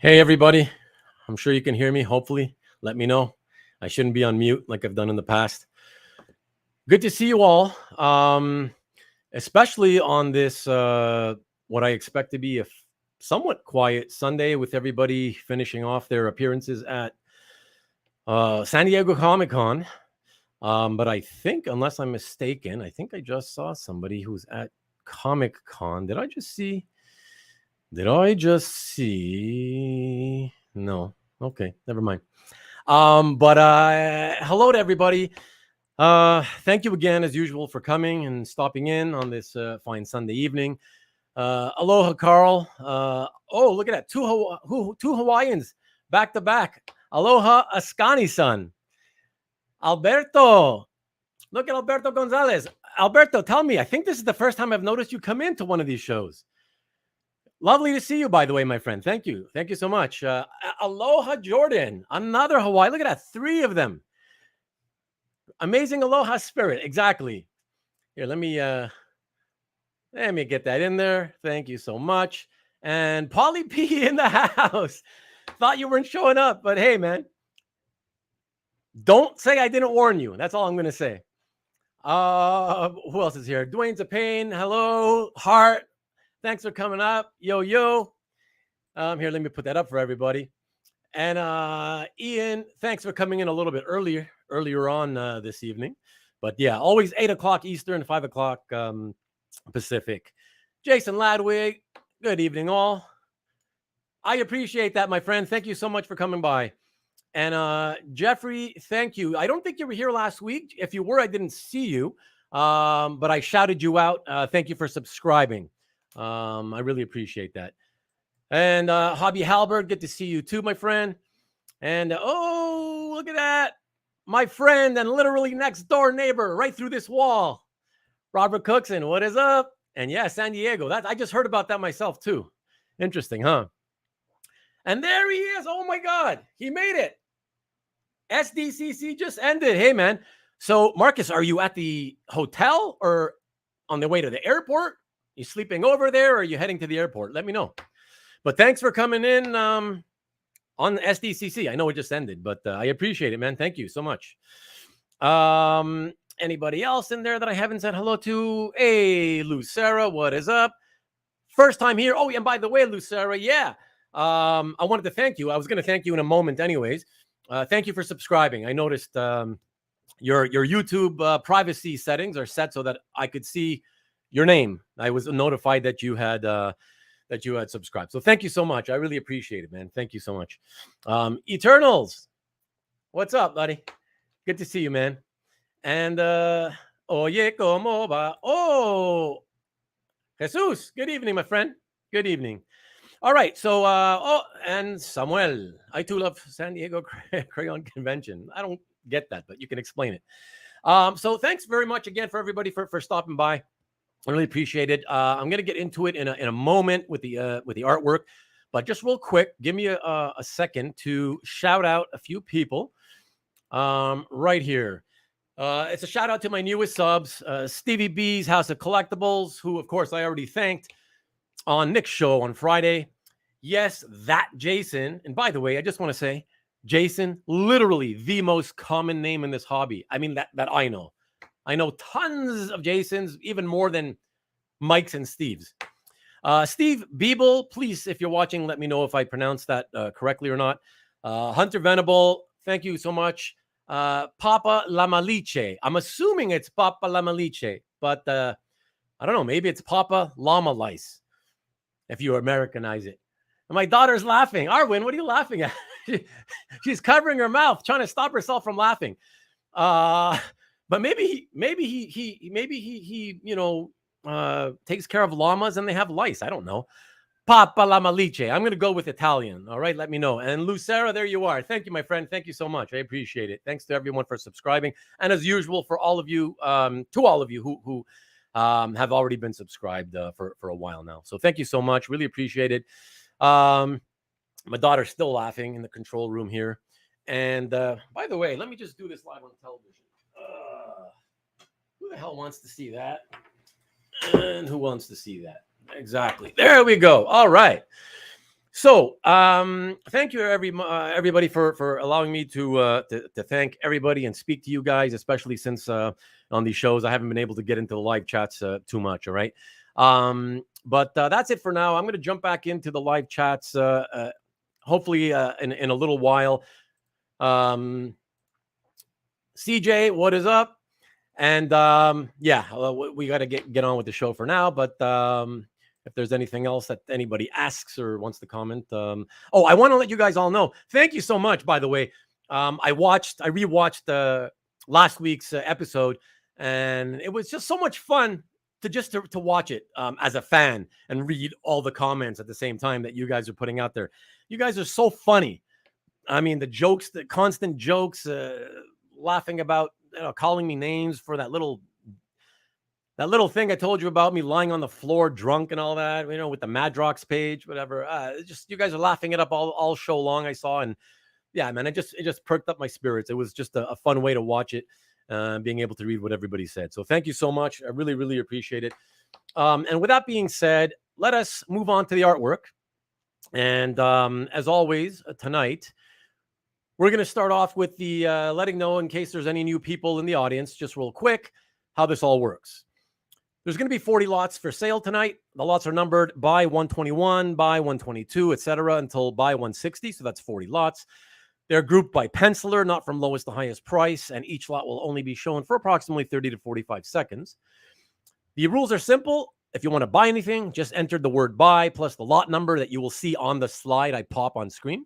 Hey, everybody. I'm sure you can hear me. Hopefully, let me know. I shouldn't be on mute like I've done in the past. Good to see you all, especially on this, what I expect to be a somewhat quiet Sunday with everybody finishing off their appearances at San Diego Comic-Con. But I think, unless I'm mistaken, I think I just saw somebody who's at Comic-Con. Did I just see? No. Okay, never mind. But hello to everybody. Thank you again, as usual, for coming and stopping in on this fine Sunday evening. Aloha, Carl. Oh, look at that. Two Hawaiians back to back. Aloha, Ascani-san. Alberto. Look at Alberto Gonzalez. Alberto, tell me, I think this is the first time I've noticed you come into one of these shows. Lovely to see you, by the way, my friend. Thank you. Thank you so much. Aloha, Jordan. Another Hawaii. Look at that. 3 of them. Amazing aloha spirit. Exactly. Here, let me get that in there. Thank you so much. And Polly P in the house. Thought you weren't showing up, but hey, man. Don't say I didn't warn you. That's all I'm going to say. Who else is here? Dwayne's a pain. Hello. Heart. Thanks for coming up. Yo. Here, let me put that up for everybody. And Ian, thanks for coming in a little bit earlier on this evening. But yeah, always 8 o'clock Eastern, 5 o'clock Pacific. Jason Ladwig, good evening all. I appreciate that, my friend. Thank you so much for coming by. And Jeffrey, thank you. I don't think you were here last week. If you were, I didn't see you. But I shouted you out. Thank you for subscribing. I really appreciate that. And Hobby Halbert, good to see you too, my friend. And oh, look at that. My friend and literally next door neighbor right through this wall. Robert Cookson, what is up? And yeah, San Diego. I just heard about that myself too. Interesting, huh? And there he is. Oh my God. He made it. SDCC just ended. Hey, man. So, Marcus, are you at the hotel or on the way to the airport? You sleeping over there or are you heading to the airport? Let me know. But thanks for coming in on SDCC. I know it just ended, but I appreciate it, man. Thank you so much. Anybody else in there that I haven't said hello to? Hey, Lucera, what is up? First time here. Oh, and by the way, Lucera, yeah. I wanted to thank you. I was going to thank you in a moment anyways. Thank you for subscribing. I noticed your YouTube privacy settings are set so that I could see your name. I was notified that you had subscribed. So thank you so much. I really appreciate it, man. Thank you so much. Eternals, what's up, buddy? Good to see you, man. And oye, como va? Oh, Jesus. Good evening, my friend. Good evening. All right. So, and Samuel. I too love San Diego Crayon Convention. I don't get that, but you can explain it. So thanks very much again for everybody for stopping by. I really appreciate it. I'm going to get into it in a moment with the artwork, but just real quick, give me a second to shout out a few people right here. It's a shout out to my newest subs, Stevie B's House of Collectibles, who, of course, I already thanked on Nick's show on Friday. Yes, that Jason. And by the way, I just want to say, Jason, literally the most common name in this hobby. I mean, that I know. I know tons of Jasons, even more than Mike's and Steve's. Steve Beeble, please, if you're watching, let me know if I pronounced that correctly or not. Hunter Venable, thank you so much. Papa Lamalice. I'm assuming it's Papa Lamalice, but I don't know. Maybe it's Papa Llama Lice, if you Americanize it. And my daughter's laughing. Arwen, what are you laughing at? She's covering her mouth, trying to stop herself from laughing. But maybe he takes care of llamas and they have lice. I don't know. Papa Lamalice. I'm going to go with Italian. All right, let me know. And Lucera, there you are. Thank you, my friend. Thank you so much. I appreciate it. Thanks to everyone for subscribing. And as usual, for all of you, to all of you who have already been subscribed for a while now. So thank you so much. Really appreciate it. My daughter's still laughing in the control room here. And by the way, let me just do this live on television. Who the hell wants to see that? And who wants to see that? Exactly. There we go. All right. So, thank you everybody for allowing me to thank everybody and speak to you guys, especially since on these shows I haven't been able to get into the live chats too much. All right, but that's it for now. I'm going to jump back into the live chats hopefully in a little while. CJ, what is up? And yeah, we got to get on with the show for now. But if there's anything else that anybody asks or wants to comment, I want to let you guys all know. Thank you so much, by the way. I rewatched last week's episode, and it was just so much fun to watch it as a fan and read all the comments at the same time that you guys are putting out there. You guys are so funny. I mean, the jokes, the constant jokes, laughing about, calling me names for that little thing I told you about, me lying on the floor drunk and all that, with the Madrox page, whatever. Just you guys are laughing it up all show long, I saw. And yeah, man, it just perked up my spirits. It was just a fun way to watch it, being able to read what everybody said. So thank you so much. I really, really appreciate it. And with that being said, let us move on to the artwork. And as always, tonight, we're going to start off with the letting know, in case there's any new people in the audience, just real quick, how this all works. There's going to be 40 lots for sale tonight. The lots are numbered by 121, by 122, etc., until by 160. So that's 40 lots. They're grouped by penciler, not from lowest to highest price, and each lot will only be shown for approximately 30 to 45 seconds. The rules are simple. If you want to buy anything, just enter the word buy plus the lot number that you will see on the slide I pop on screen.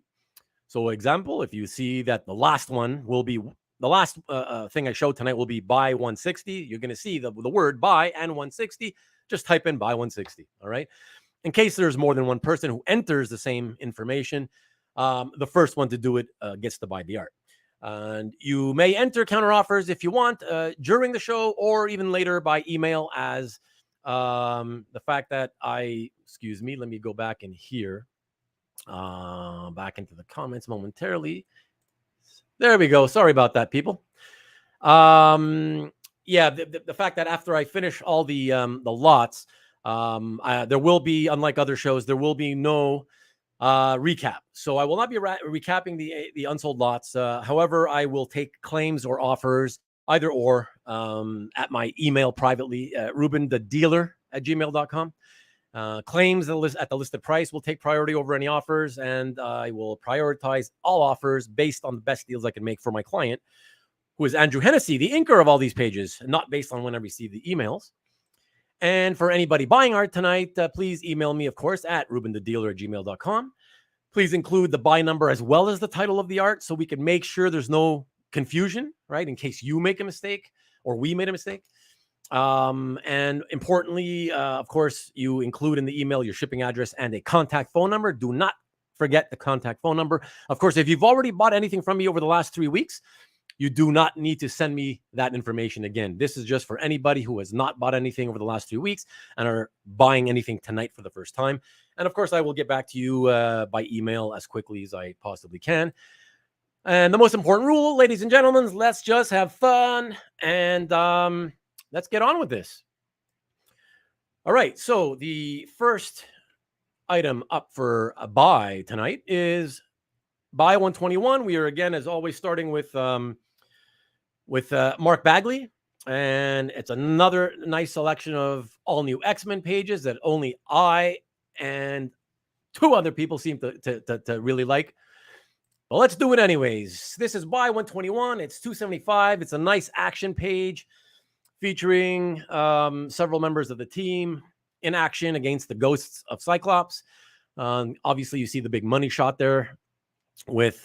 So, example, if you see that the last one will be, the last thing I showed tonight will be buy 160, you're going to see the word buy and 160. Just type in buy 160. All right. In case there's more than one person who enters the same information, the first one to do it gets to buy the art. And you may enter counter offers if you want during the show or even later by email, as the fact that excuse me, let me go back in here. Back into the comments momentarily. There we go. Sorry about that, people. Yeah, the fact that after I finish all the lots, there will be, unlike other shows, there will be no recap. So I will not be recapping the unsold lots. However, I will take claims or offers, either or, at my email privately, rubenthedealer@gmail.com. Claims at the listed price will take priority over any offers, and I will prioritize all offers based on the best deals I can make for my client, who is Andrew Hennessy, the inker of all these pages, not based on when I receive the emails. And for anybody buying art tonight, please email me, of course, at rubenthedealer@gmail.com. Please include the buy number as well as the title of the art so we can make sure there's no confusion, right? In case you make a mistake or we made a mistake. And importantly, of course, you include in the email your shipping address and a contact phone number. Do not forget the contact phone number. Of course, if you've already bought anything from me over the last 3 weeks, you do not need to send me that information again. This is just for anybody who has not bought anything over the last 3 weeks and are buying anything tonight for the first time. And of course, I will get back to you by email as quickly as I possibly can. And the most important rule, ladies and gentlemen, let's just have fun and let's get on with this. All right. So the first item up for a buy tonight is buy 121. We are again, as always, starting with Mark Bagley, and it's another nice selection of all new X-Men pages that only I and 2 other people seem to really like. Well, let's do it anyways. This is buy 121. It's $275. It's a nice action page featuring several members of the team in action against the ghosts of Cyclops. Obviously, you see the big money shot there with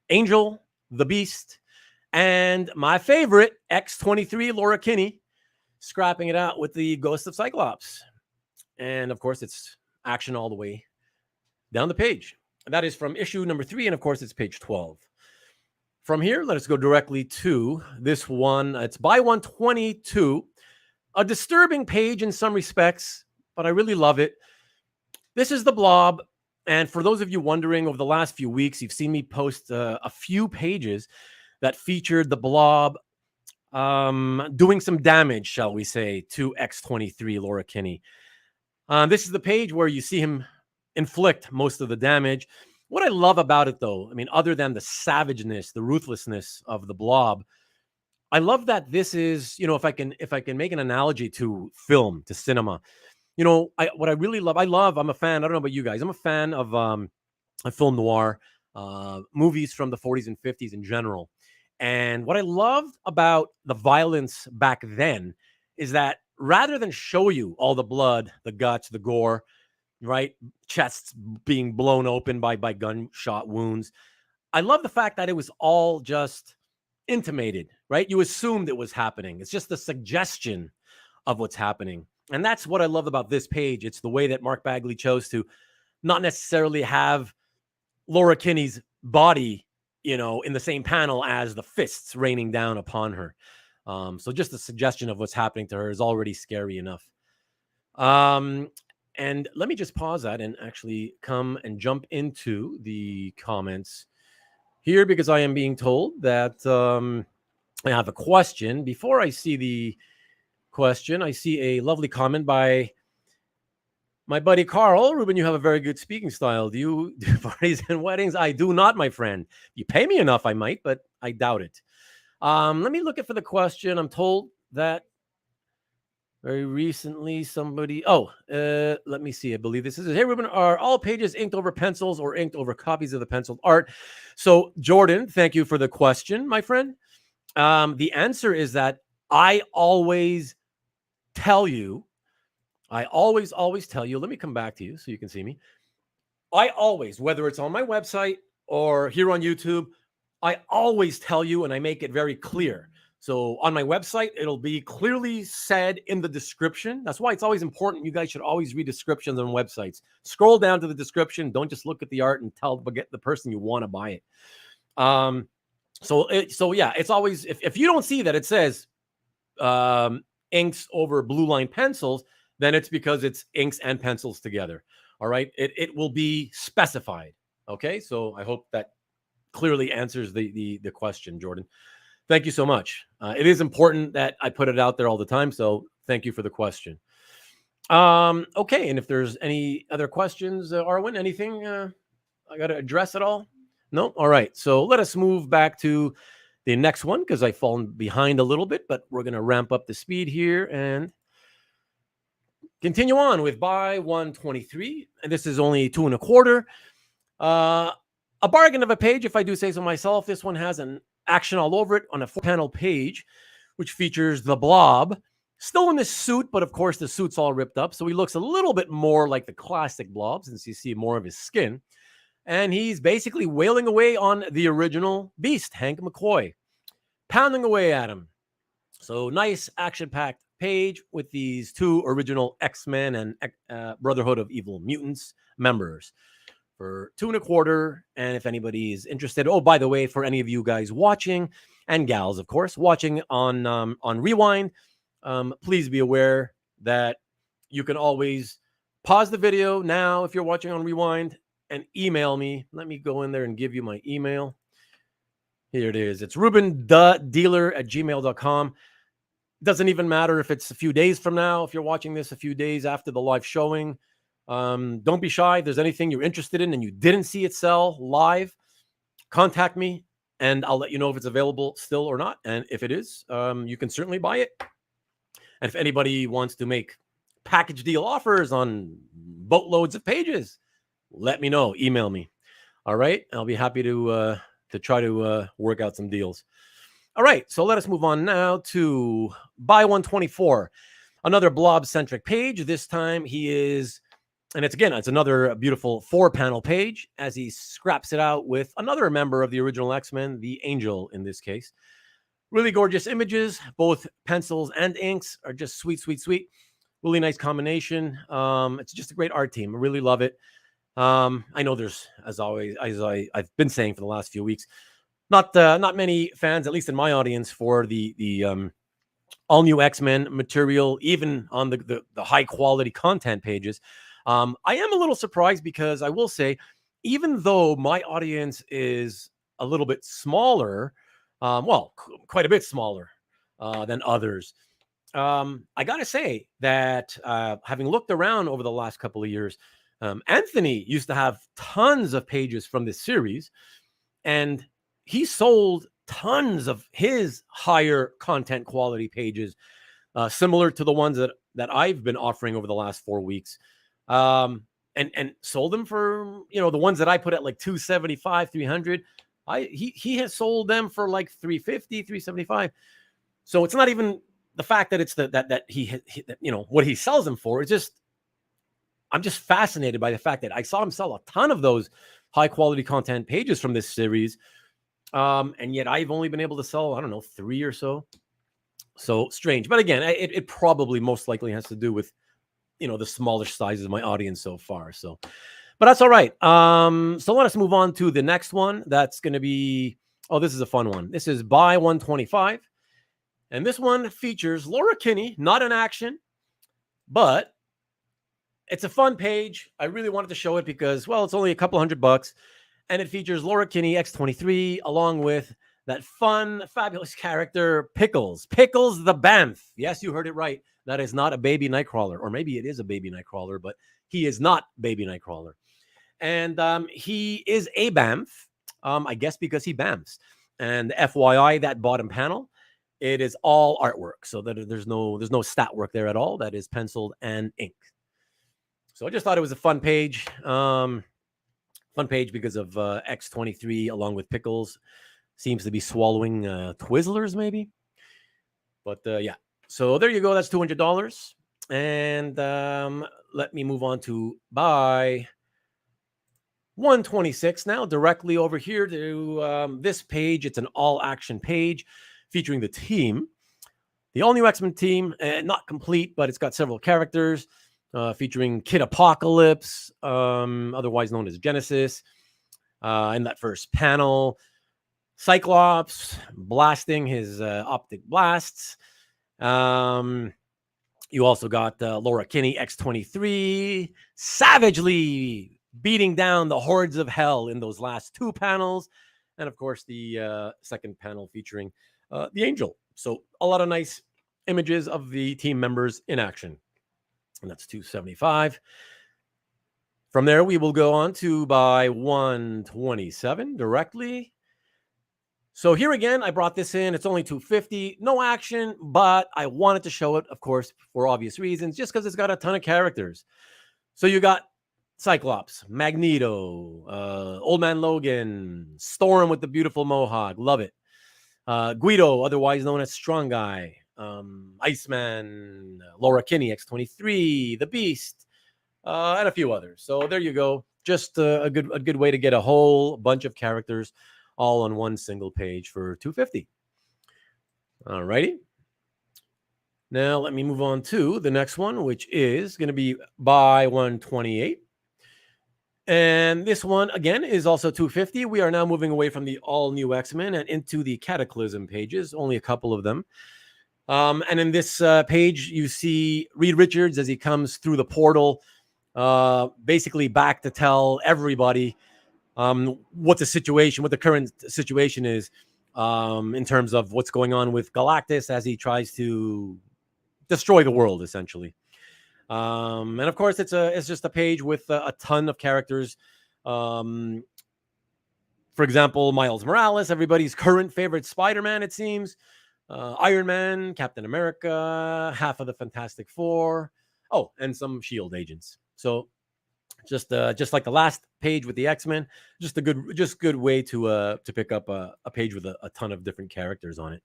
Angel, the Beast, and my favorite, X-23, Laura Kinney, scrapping it out with the ghost of Cyclops. And, of course, it's action all the way down the page. And that is from issue number 3, and, of course, it's page 12. From here, let us go directly to this one. It's buy 122. A disturbing page in some respects, but I really love it. This is the Blob. And for those of you wondering, over the last few weeks, you've seen me post a few pages that featured the Blob doing some damage, shall we say, to X-23, Laura Kinney. This is the page where you see him inflict most of the damage. What I love about it, though, I mean, other than the savageness, the ruthlessness of the Blob, I love that this is, if I can make an analogy to film, to cinema, what I really love, I'm a fan. I don't know about you guys. I'm a fan of film noir, movies from the 40s and 50s in general. And what I loved about the violence back then is that rather than show you all the blood, the guts, the gore, right, chests being blown open by gunshot wounds, I love the fact that it was all just intimated, right? You assumed it was happening. It's just the suggestion of what's happening. And that's what I love about this page. It's the way that Mark Bagley chose to not necessarily have Laura Kinney's body, in the same panel as the fists raining down upon her. So just the suggestion of what's happening to her is already scary enough. And let me just pause that and actually come and jump into the comments here, because I am being told that I have a question. Before I see the question, I see a lovely comment by my buddy Carl. Ruben, you have a very good speaking style. Do you do parties and weddings? I do not, my friend. You pay me enough, I might, but I doubt it. Let me look for the question. I'm told that very recently somebody, let me see. I believe this is it. Hey, Ruben, are all pages inked over pencils or inked over copies of the penciled art? So, Jordan, thank you for the question, my friend. The answer is that I always tell you, always tell you, let me come back to you so you can see me. I always, whether it's on my website or here on YouTube, I always tell you, and I make it very clear. So on my website, it'll be clearly said in the description. That's why it's always important. You guys should always read descriptions on websites. Scroll down to the description. Don't just look at the art and get the person you want to buy it. So yeah, it's always, if you don't see that it says inks over blue line pencils, then it's because it's inks and pencils together. All right. It will be specified. Okay. So I hope that clearly answers the question, Jordan. Thank you so much. It is important that I put it out there all the time. So thank you for the question. Okay. And if there's any other questions, Arwen, anything I got to address at all? No? All right. So let us move back to the next one, because I've fallen behind a little bit, but we're going to ramp up the speed here and continue on with buy 123. And this is only 2 1/4. A bargain of a page, if I do say so myself. This one has an action all over it on a 4-panel page, which features the Blob, still in this suit, but of course the suit's all ripped up. So he looks a little bit more like the classic Blob, since you see more of his skin. And he's basically wailing away on the original Beast, Hank McCoy, pounding away at him. So nice action-packed page with these 2 original X-Men and Brotherhood of Evil Mutants members for 2 1/4. And if anybody is interested, oh, by the way, for any of you guys watching, and gals, of course, watching on Rewind, please be aware that you can always pause the video now if you're watching on Rewind and email me. Let me go in there and give you my email. Here it is. It's rubenthedealer@gmail.com. Doesn't even matter if it's a few days from now. If you're watching this a few days after the live showing, don't be shy. If there's anything you're interested in and you didn't see it sell live, contact me and I'll let you know if it's available still or not. And if it is, you can certainly buy it. And if anybody wants to make package deal offers on boatloads of pages, let me know. Email me. All right. I'll be happy to try to work out some deals. All right. So let us move on now to buy 124. Another Blob-centric page. This time he is, and it's another beautiful 4-panel page as he scraps it out with another member of the original X-Men, the Angel in this case. Really gorgeous images. Both pencils and inks are just sweet, sweet, sweet. Really nice combination. It's just a great art team. I really love it. I know there's, as always, as I've been saying for the last few weeks, not many fans, at least in my audience, for the all new X-Men material, even on the high quality content pages. I am a little surprised because I will say, even though my audience is a little bit smaller, quite a bit smaller than others, I got to say that having looked around over the last couple of years, Anthony used to have tons of pages from this series, and he sold tons of his higher content quality pages, similar to the ones that I've been offering over the last 4 weeks, and sold them for, the ones that I put at like 275, 300. He has sold them for like 350, 375. So it's not even the fact that it's that he what he sells them for. It's just, I'm just fascinated by the fact that I saw him sell a ton of those high quality content pages from this series. And yet I've only been able to sell, I don't know, 3 or so. So strange. But again, it probably most likely has to do with, the smallish sizes of my audience so far. So, but that's all right. So let us move on to the next one. That's going to be, this is a fun one. This is Buy 125. And this one features Laura Kinney, not in action, but it's a fun page. I really wanted to show it because, it's only a couple $100, and it features Laura Kinney, X-23, along with that fun, fabulous character, Pickles. Pickles the Bamf. Yes, you heard it right. That is not a baby Nightcrawler, or maybe it is a baby Nightcrawler, but he is not baby Nightcrawler. And he is a Bamf, I guess because he bamfs. And FYI, that bottom panel, it is all artwork. So that there's no stat work there at all. That is penciled and ink. So I just thought it was a fun page. Fun page because of X-23 along with Pickles. Seems to be swallowing Twizzlers, maybe. But yeah. So there you go. That's $200. And let me move on to Buy 126 now, directly over here to this page. It's an all-action page featuring the team. The all-new X-Men team, not complete, but it's got several characters. Featuring Kid Apocalypse, otherwise known as Genesis, in that first panel. Cyclops blasting his optic blasts. You also got Laura Kinney, X-23, savagely beating down the hordes of hell in those last 2 panels. And, of course, the second panel featuring the Angel. So a lot of nice images of the team members in action. And that's $275. From there, we will go on to Buy 127 directly. So here again, I brought this in. It's only $250. No action, but I wanted to show it, of course, for obvious reasons, just because it's got a ton of characters. So you got Cyclops, Magneto, Old Man Logan, Storm with the beautiful mohawk. Love it. Guido, otherwise known as Strong Guy. Iceman, Laura Kinney, X-23, The Beast, and a few others. So there you go. Just a good way to get a whole bunch of characters all on one single page for $250. All righty. Now let me move on to the next one, which is going to be Buy 128. And this one, again, is also $250. We are now moving away from the all-new X-Men and into the Cataclysm pages, only a couple of them. And in this page, you see Reed Richards as he comes through the portal, basically back to tell everybody what the current situation is in terms of what's going on with Galactus as he tries to destroy the world, essentially. And of course, it's just a page with a ton of characters. For example, Miles Morales, everybody's current favorite Spider-Man, it seems. Iron Man, Captain America, half of the Fantastic Four. Oh, and some S.H.I.E.L.D. agents. So just like the last page with the X-Men, just good way to pick up a page with a ton of different characters on it.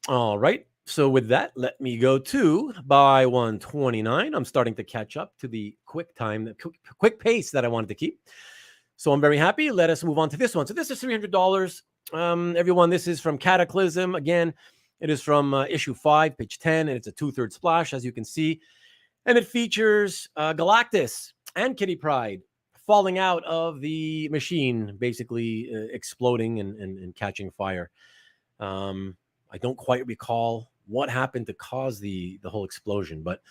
All right. So with that, let me go to Buy 129. I'm starting to catch up to the quick pace that I wanted to keep. So I'm very happy. Let us move on to this one. So this is $300. Everyone, this is from Cataclysm. Again, it is from issue 5, page 10, and it's a 2/3 splash, as you can see. And it features Galactus and Kitty Pryde falling out of the machine, basically exploding and catching fire. I don't quite recall what happened to cause the whole explosion, but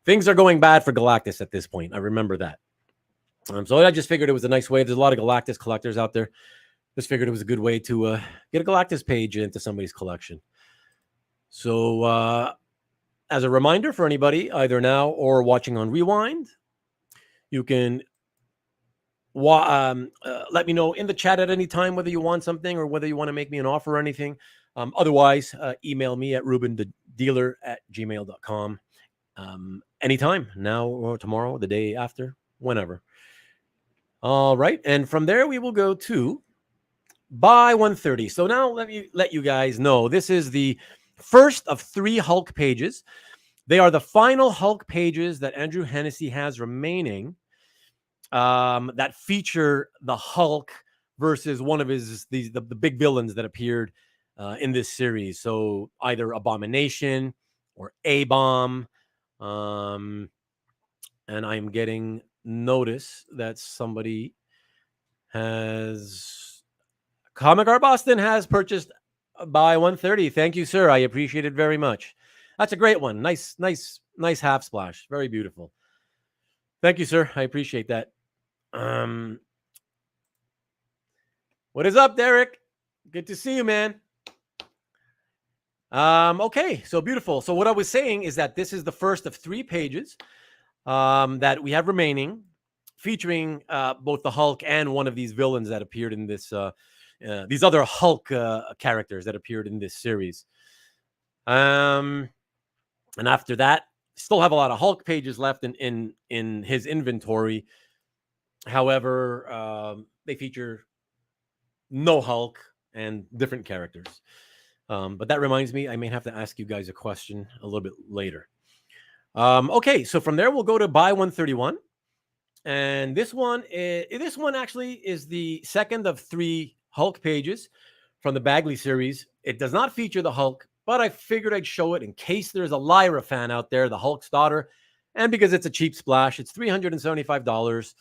things are going bad for Galactus at this point. I remember that. So I just figured it was a nice way. There's a lot of Galactus collectors out there. Just figured it was a good way to get a Galactus page into somebody's collection. So as a reminder for anybody, either now or watching on Rewind, You can let me know in the chat at any time whether you want something or whether you want to make me an offer or anything. Otherwise, email me at rubenthedealer@gmail.com. Anytime, now or tomorrow, the day after, whenever. All right. And from there, we will go to Buy 130. So now let me let you guys know this is the first of 3 Hulk pages. They are the final Hulk pages that Andrew Hennessy has remaining that feature the Hulk versus one of the big villains that appeared in this series. So either Abomination or A-Bomb. And I'm getting notice that somebody has... Comic Art Boston has purchased Buy 130. Thank you, sir. I appreciate it very much. That's a great one. Nice half splash. Very beautiful. Thank you, sir. I appreciate that. What is up, Derek? Good to see you, man. Okay, so beautiful. So what I was saying is that this is the first of 3 pages that we have remaining, featuring both the Hulk and one of these villains that appeared in this, these other Hulk characters that appeared in this series. And after that, still have a lot of Hulk pages left in his inventory. However, they feature no Hulk and different characters. But that reminds me, I may have to ask you guys a question a little bit later. Okay, so from there we'll go to Buy 131, and this one actually is the second of 3 Hulk pages from the Bagley series. It does not feature the Hulk, but I figured I'd show it in case there's a Lyra fan out there, the Hulk's daughter, and because it's a cheap splash. It's $375,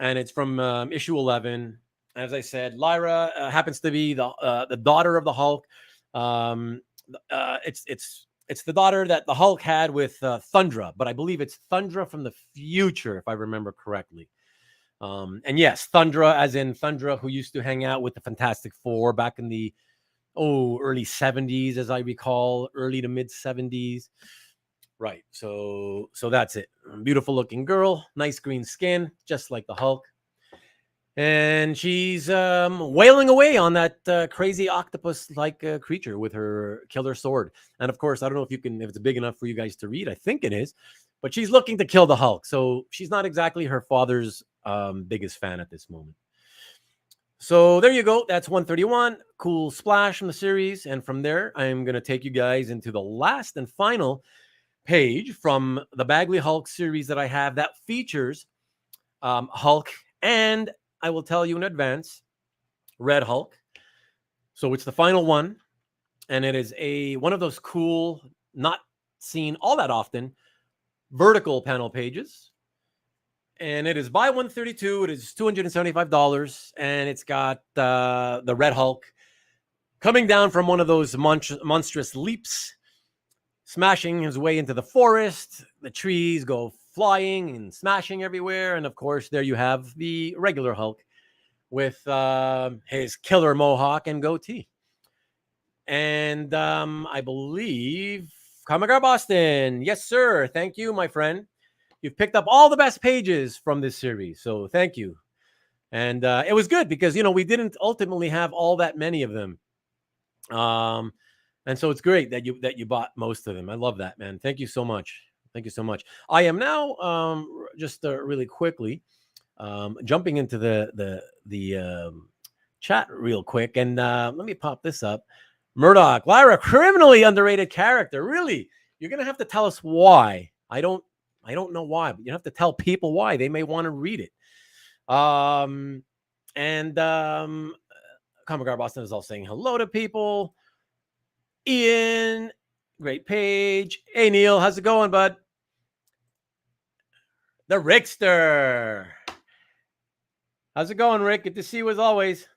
and it's from issue 11. As I said, Lyra happens to be the daughter of the Hulk. It's the daughter that the Hulk had with Thundra, but I believe it's Thundra from the future, if I remember correctly. And yes, Thundra, as in Thundra, who used to hang out with the Fantastic Four back in the early 70s, as I recall, early to mid 70s. Right. So that's it. Beautiful looking girl, nice green skin, just like the Hulk. And she's wailing away on that crazy octopus-like creature with her killer sword. And of course, I don't know if it's big enough for you guys to read. I think it is. But she's looking to kill the Hulk. So she's not exactly her father's biggest fan at this moment. So there you go. That's 131. Cool splash from the series. And from there, I'm going to take you guys into the last and final page from the Bagley Hulk series that I have that features Hulk, and I will tell you in advance, Red Hulk. So it's the final one, and it is one of those cool, not seen all that often, vertical panel pages. And it is Buy 132. It is $275, and it's got the Red Hulk coming down from one of those monstrous leaps, smashing his way into the forest. The trees go flying and smashing everywhere. And of course, there you have the regular Hulk with his killer mohawk and goatee. And I believe Comic Art Boston. Yes, sir. Thank you, my friend. You've picked up all the best pages from this series. So thank you. And it was good because, we didn't ultimately have all that many of them. And so it's great that you bought most of them. I love that, man. Thank you so much. Thank you so much. I am now just really quickly jumping into the chat real quick, and let me pop this up. Murdoch, Lyra, criminally underrated character. Really, you're gonna have to tell us why. I don't know why, but you have to tell people why. They may want to read it. Comic Art Boston is all saying hello to people. Ian, great page. Hey, Neil, how's it going, bud? The Rickster. How's it going, Rick? Good to see you as always.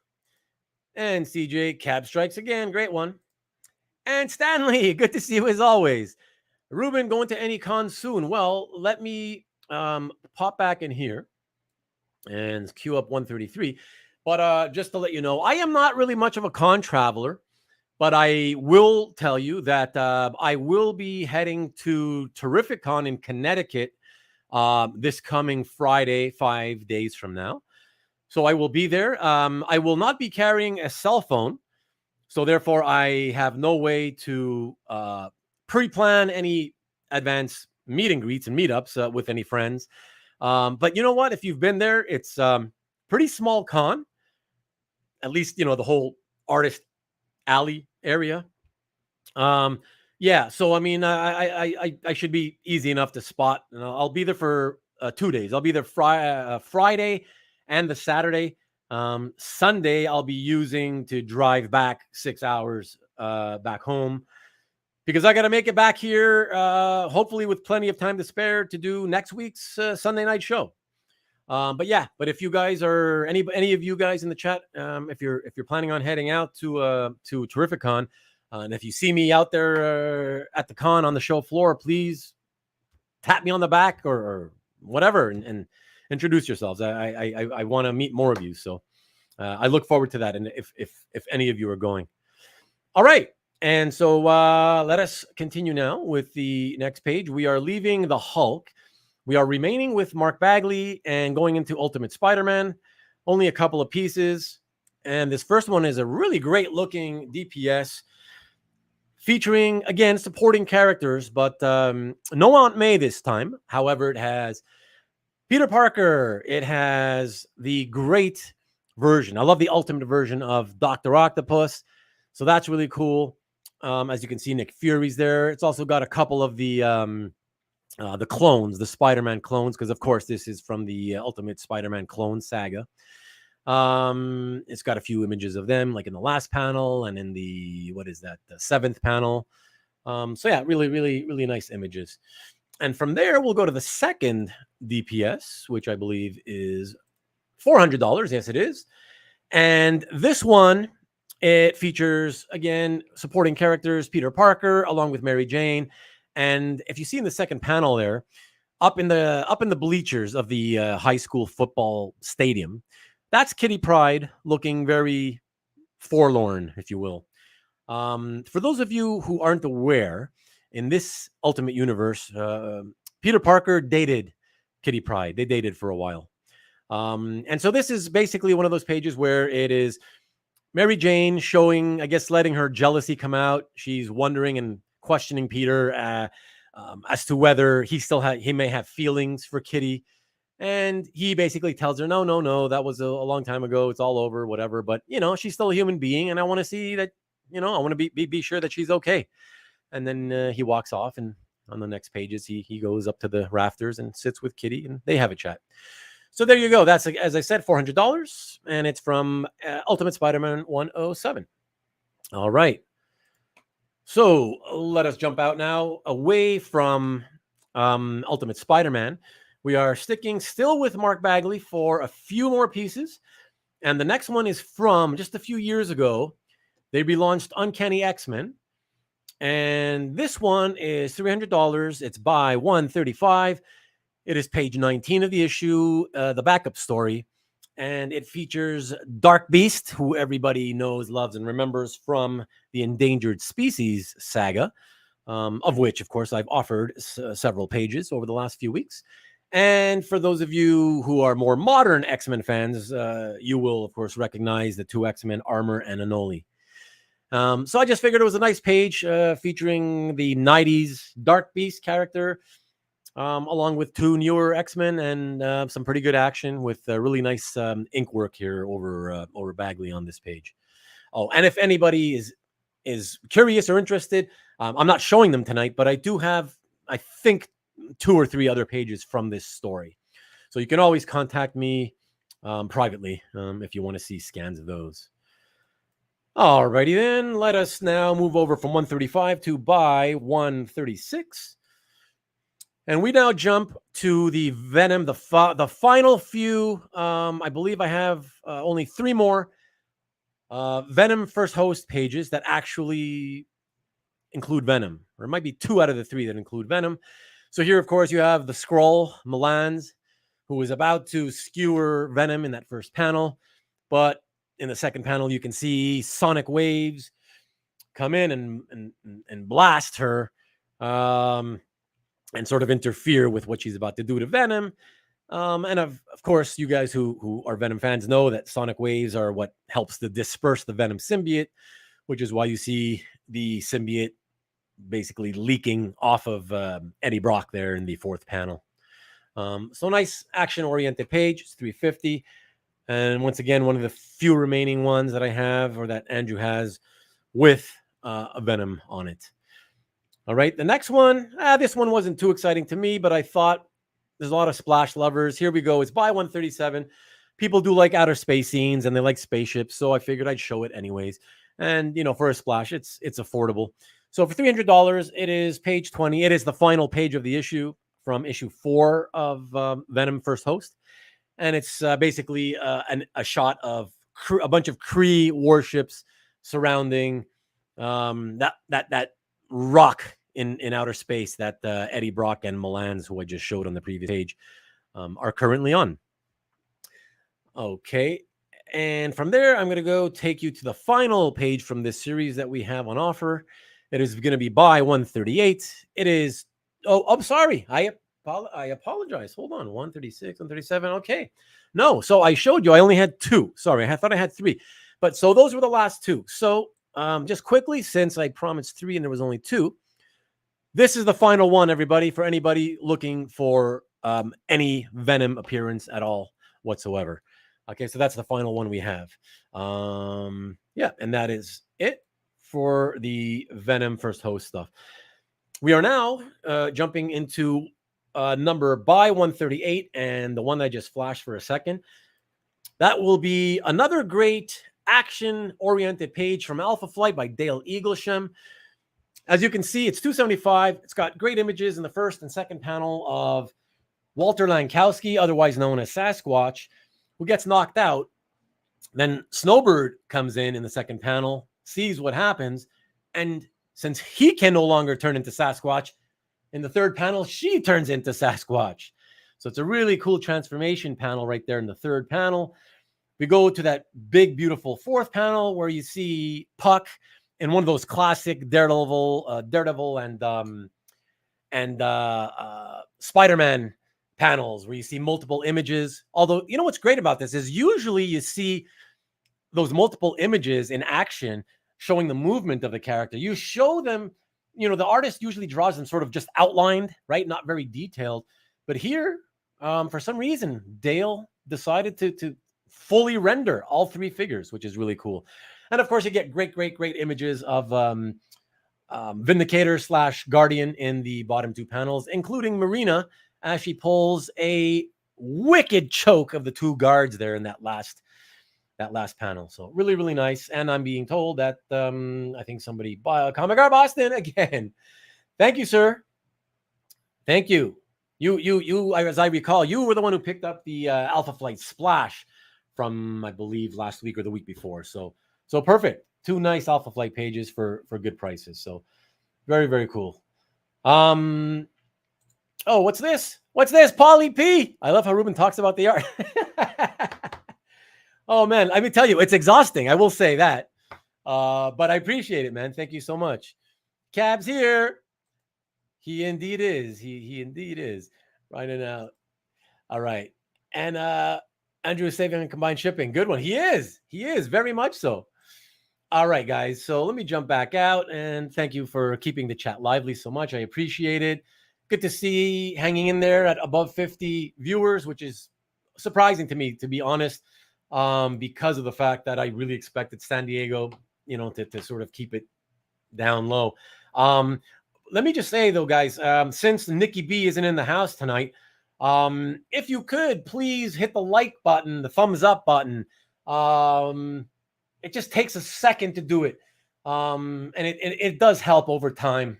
And CJ, Cab Strikes again. Great one. And Stanley, good to see you as always. Ruben, going to any con soon? Well, let me pop back in here and queue up 133. But just to let you know, I am not really much of a con traveler. But I will tell you that I will be heading to Terrific Con in Connecticut this coming Friday, 5 days from now. So I will be there. I will not be carrying a cell phone. So therefore, I have no way to pre-plan any advanced meet and greets and meetups with any friends. But you know what? If you've been there, it's pretty small con. At least, the whole artist alley area. Yeah. So, I mean, I should be easy enough to spot. I'll be there for 2 days. I'll be there Friday and the Saturday. Sunday, I'll be using to drive back 6 hours back home because I got to make it back here, hopefully with plenty of time to spare to do next week's Sunday night show. But if you guys are any of you guys in the chat, if you're planning on heading out to Terrificon, and if you see me out there at the con on the show floor, please tap me on the back or whatever and introduce yourselves. I want to meet more of you. So I look forward to that. And if any of you are going. All right. And so let us continue now with the next page. We are leaving the Hulk. We are remaining with Mark Bagley and going into Ultimate Spider-Man. Only a couple of pieces. And this first one is a really great looking DPS featuring, again, supporting characters, but no Aunt May this time. However, it has Peter Parker. It has the great version. I love the ultimate version of Dr. Octopus. So that's really cool. As you can see, Nick Fury's there. It's also got a couple of the clones, the Spider-Man clones, because of course this is from the Ultimate Spider-Man clone saga. It's got a few images of them, like in the last panel and in the the 7th panel. So yeah, really, really, really nice images. And from there, we'll go to the second DPS, which I believe is $400. Yes, it is. And this one, it features, again, supporting characters, Peter Parker, along with Mary Jane. And if you see in the second panel there, up in the bleachers of the high school football stadium, that's Kitty Pryde looking very forlorn, if you will. For those of you who aren't aware, in this Ultimate Universe, Peter Parker dated Kitty Pryde. They dated for a while. And so this is basically one of those pages where it is Mary Jane showing, I guess, letting her jealousy come out. She's wondering and questioning Peter as to whether he may have feelings for Kitty. And he basically tells her, no, that was a long time ago. It's all over, whatever. But, she's still a human being. And I want to see that, I want to be sure that she's okay. And then he walks off. And on the next pages, he goes up to the rafters and sits with Kitty and they have a chat. So there you go. That's, as I said, $400. And it's from Ultimate Spider-Man 107. All right. So let us jump out now away from Ultimate Spider-Man. We are sticking still with Mark Bagley for a few more pieces. And the next one is from just a few years ago. They relaunched Uncanny X-Men. And this one is $300. It's by 135. It is page 19 of the issue, the backup story. And it features Dark Beast, who everybody knows, loves, and remembers from the Endangered Species saga, of which, of course, I've offered several pages over the last few weeks. And for those of you who are more modern X-Men fans, you will, of course, recognize the two X-Men, Armor and Anole. So I just figured it was a nice page featuring the 90s Dark Beast character, along with two newer X-Men and some pretty good action with really nice ink work here over Bagley on this page. Oh, and if anybody is curious or interested, I'm not showing them tonight, but I do have, I think, 2 or 3 other pages from this story. So you can always contact me privately if you want to see scans of those. Alrighty then, let us now move over from 135 to by 136. And we now jump to the Venom, the final few. I believe I have only 3 more Venom first host pages that actually include Venom. Or it might be 2 out of the 3 that include Venom. So here, of course, you have the Skrull, Milans, who is about to skewer Venom in that first panel. But in the second panel, you can see sonic waves come in and blast her. and sort of interfere with what she's about to do to Venom. And of course, you guys who are Venom fans know that sonic waves are what helps to disperse the Venom symbiote, which is why you see the symbiote basically leaking off of Eddie Brock there in the 4th panel. So nice action-oriented page. It's $3.50. And once again, one of the few remaining ones that I have or that Andrew has with a Venom on it. All right, the next one, this one wasn't too exciting to me, but I thought there's a lot of Splash lovers. Here we go. It's buy 137. People do like outer space scenes and they like spaceships, so I figured I'd show it anyways. And, you know, for a Splash, it's affordable. So for $300, it is page 20. It is the final page of the issue from issue 4 of Venom First Host. And it's basically a shot of a bunch of Kree warships surrounding that rock in outer space that Eddie Brock and Milans, who I just showed on the previous page, are currently on. Okay. And from there, I'm going to go take you to the final page from this series that we have on offer. It is going to be buy 138. It is, I'm sorry. I apologize. Hold on. 136, 137. Okay. No. So I showed you I only had 2. Sorry. I thought I had 3. But so those were the last 2. So just quickly, since I promised 3 and there was only 2, this is the final one, everybody, for anybody looking for any Venom appearance at all whatsoever. Okay, so that's the final one we have. Yeah, and that is it for the Venom First Host stuff. We are now jumping into number buy 138, and the one that I just flashed for a second. That will be another great action-oriented page from Alpha Flight by Dale Eaglesham. As you can see, it's $275. It's got great images in the first and second panel of Walter Lankowski, otherwise known as Sasquatch, who gets knocked out. Then Snowbird comes in the second panel, sees what happens, and since he can no longer turn into Sasquatch, in the third panel, she turns into Sasquatch. So it's a really cool transformation panel right there in the third panel. We go to that big, beautiful fourth panel where you see Puck in one of those classic Daredevil and Spider-Man panels where you see multiple images. Although, you know what's great about this is usually you see those multiple images in action showing the movement of the character. You show them, you know, the artist usually draws them sort of just outlined, right? Not very detailed. But here, for some reason, Dale decided to fully render all 3 figures, which is really cool. And of course, you get great images of Vindicator / Guardian in the bottom 2 panels, including Marina as she pulls a wicked choke of the 2 guards there in that last panel. So really nice. And I'm being told that I think somebody bought Comic Art Boston again. Thank you, sir. Thank you. You, as I recall, you were the one who picked up the Alpha Flight Splash from, I believe, last week or the week before. So perfect. 2 nice Alpha Flight pages for good prices. So very cool. Oh, what's this? What's this? Paulie P. I love how Ruben talks about the art. Oh man, let me tell you, it's exhausting. I will say that. But I appreciate it, man. Thank you so much. Cab's here. He indeed is. He indeed is. Writing out. All right. And Andrew is saving on combined shipping. Good one. He is very much so. All right, guys. So let me jump back out and thank you for keeping the chat lively so much. I appreciate it. Good to see hanging in there at above 50 viewers, which is surprising to me, to be honest, because of the fact that I really expected San Diego, you know, to sort of keep it down low. Let me just say, though, guys, since Nikki B isn't in the house tonight, if you could please hit the like button, the thumbs up button. It just takes a second to do it. And it does help over time.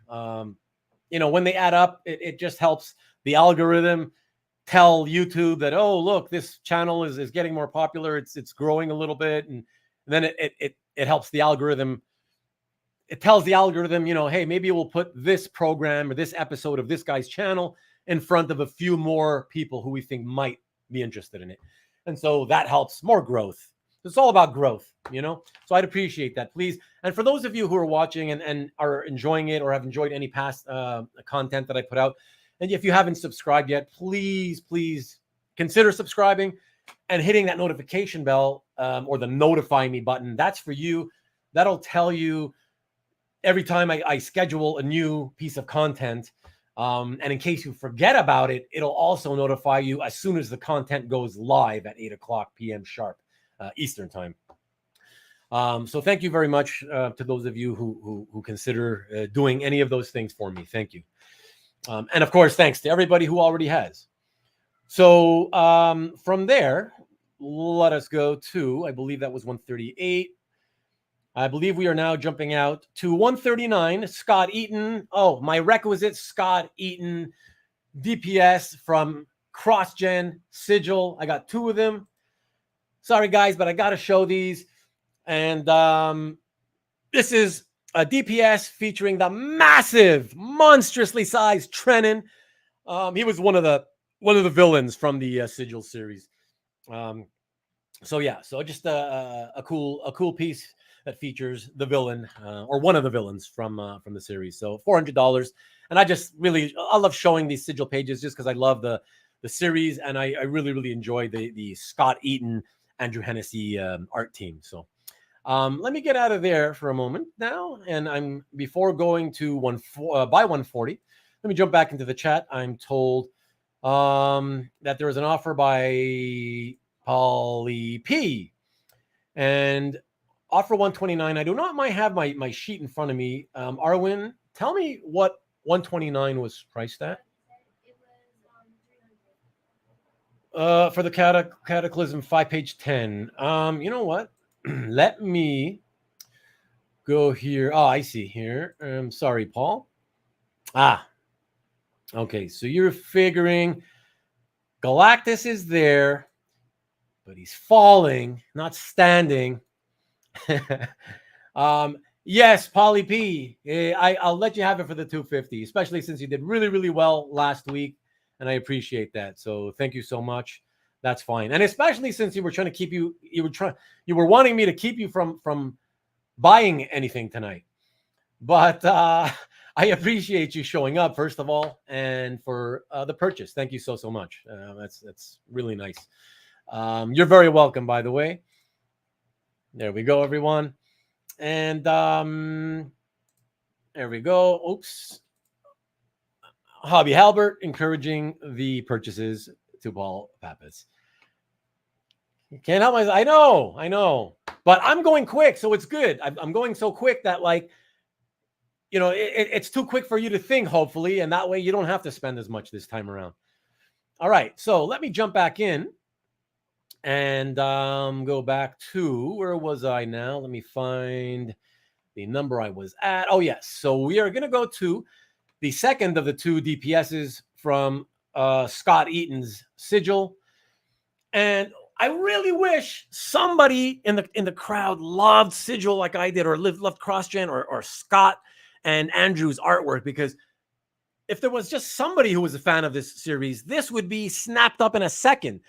You know, when they add up, it just helps the algorithm tell YouTube that, oh, look, this channel is getting more popular. It's growing a little bit. And then it helps the algorithm. It tells the algorithm, you know, hey, maybe we'll put this program or this episode of this guy's channel in front of a few more people who we think might be interested in it. And so that helps more growth. It's all about growth, you know? So I'd appreciate that, please. And for those of you who are watching and are enjoying it or have enjoyed any past content that I put out, And if you haven't subscribed yet, please consider subscribing and hitting that notification bell or the notify me button. That's for you. That'll tell you every time I schedule a new piece of content. And in case you forget about it, it'll also notify you as soon as the content goes live at 8 o'clock p.m. sharp Eastern time. So thank you very much to those of you who consider doing any of those things for me. Thank you. And of course, thanks to everybody who already has. So from there, let us go to, I believe that was 138. I believe we are now jumping out to 139, Scott Eaton. Oh, my requisite Scott Eaton DPS from Crossgen Sigil. I got 2 of them. Sorry, guys, but I got to show these. And this is a DPS featuring the massive, monstrously sized Trenin. He was one of the villains from the Sigil series. So just a cool piece that features the villain or one of the villains from the series. So $400, and I love showing these Sigil pages just because I love the series, and I really enjoy the Scott Eaton, Andrew Hennessy art team. So let me get out of there for a moment now, and before going to buy 140. Let me jump back into the chat. I'm told that there is an offer by Pelletier and offer 129. I do not have my sheet in front of me. Arwin, tell me what 129 was priced at. For the Cataclysm 5-page 10. You know what? Let me go here. Oh, I see here. Sorry, Paul. Okay, so you're figuring Galactus is there, but he's falling, not standing. Yes, Polly P. I'll let you have it for the 250, especially since you did really well last week, and I appreciate that. So thank you so much. That's fine, and especially since you were trying to keep you were wanting me to keep you from buying anything tonight, but I appreciate you showing up, first of all, and for the purchase. Thank you so much. That's really nice. You're very welcome, by the way. There we go, everyone. And there we go. Oops. Hobby Halbert encouraging the purchases to Paul Pappas. Can't help myself. I know. But I'm going quick, so it's good. I'm going so quick that, like, you know, it's too quick for you to think, hopefully, and that way you don't have to spend as much this time around. All right, so let me jump back in and go back to, where was I now? Let me find the number I was at. Oh, yes. So we are going to go to the second of the 2 DPSs from Scott Eaton's Sigil. And I really wish somebody in the crowd loved Sigil like I did, or loved Crossgen or Scott and Andrew's artwork, because if there was just somebody who was a fan of this series, this would be snapped up in a second.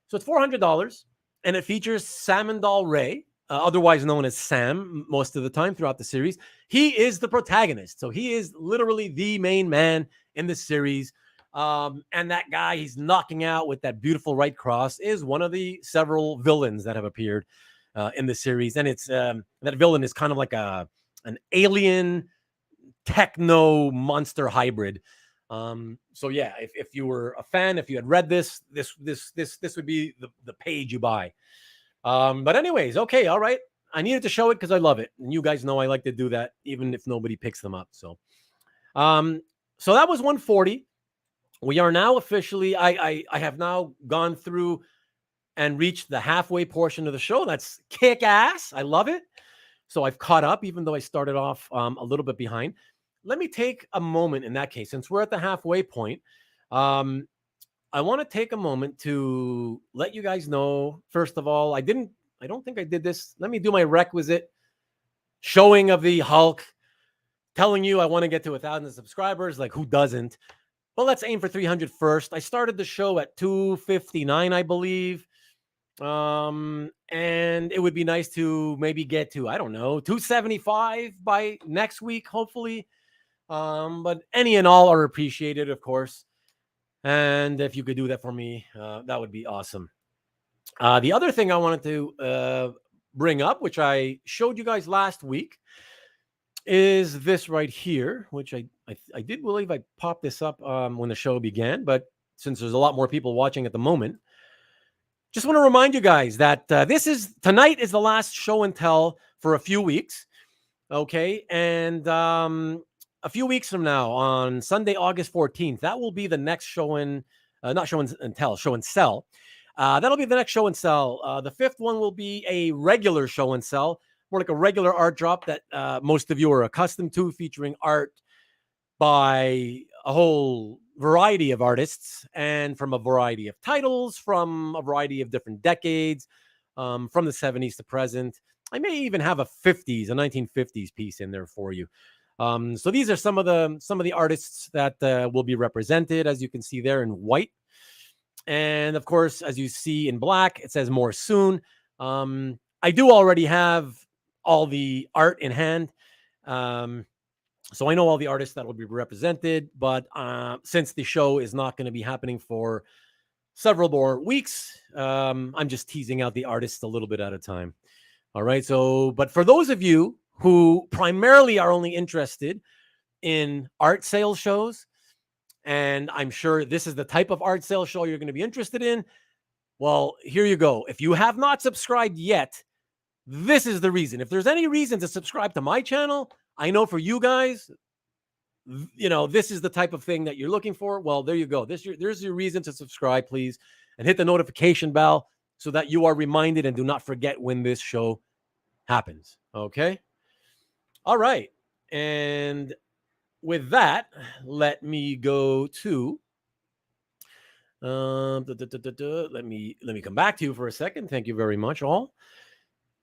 So it's $400, and it features Samandal Ray, otherwise known as Sam, most of the time throughout the series. He is the protagonist, so he is literally the main man in the series. And that guy he's knocking out with that beautiful right cross is one of the several villains that have appeared in the series. And it's that villain is kind of like an alien techno monster hybrid. So yeah, if you were a fan, if you had read this would be the page you buy. But anyways, okay, all right. I needed to show it because I love it, and you guys know I like to do that even if nobody picks them up. So that was 140. We are now officially, I have now gone through and reached the halfway portion of the show. That's kick ass. I love it. So I've caught up, even though I started off a little bit behind. Let me take a moment in that case, since we're at the halfway point. I want to take a moment to let you guys know, first of all, I don't think I did this. Let me do my requisite showing of the Hulk, telling you I want to get to 1,000 subscribers. Like, who doesn't? Well, let's aim for 300 first. I started the show at 259, I believe. And it would be nice to maybe get to, I don't know, 275 by next week, hopefully. But any and all are appreciated, of course. And if you could do that for me, that would be awesome. The other thing I wanted to bring up, which I showed you guys last week, is this right here, which I did believe I popped this up when the show began, but since there's a lot more people watching at the moment, just want to remind you guys that tonight is the last show and tell for a few weeks, okay? And a few weeks from now, on Sunday, August 14th, that will be the next show not show and tell, show and sell. That'll be the next show and sell. The fifth one will be a regular show and sell, more like a regular art drop that most of you are accustomed to, featuring art by a whole variety of artists and from a variety of titles, from a variety of different decades, from the 70s to present. I may even have a 1950s piece in there for you. So these are some of the artists that will be represented, as you can see there in white. And of course, as you see in black, it says more soon. I do already have all the art in hand. So I know all the artists that will be represented, but since the show is not going to be happening for several more weeks, I'm just teasing out the artists a little bit at a time. All right. So, but for those of you who primarily are only interested in art sale shows, and I'm sure this is the type of art sale show you're going to be interested in, well, here you go. If you have not subscribed yet, this is the reason. If there's any reason to subscribe to my channel, I know for you guys, this is the type of thing that you're looking for. Well, there you go. There's your reason to subscribe, please, and hit the notification bell so that you are reminded and do not forget when this show happens. Okay. All right. And with that, let me go to let me come back to you for a second. Thank you very much, all.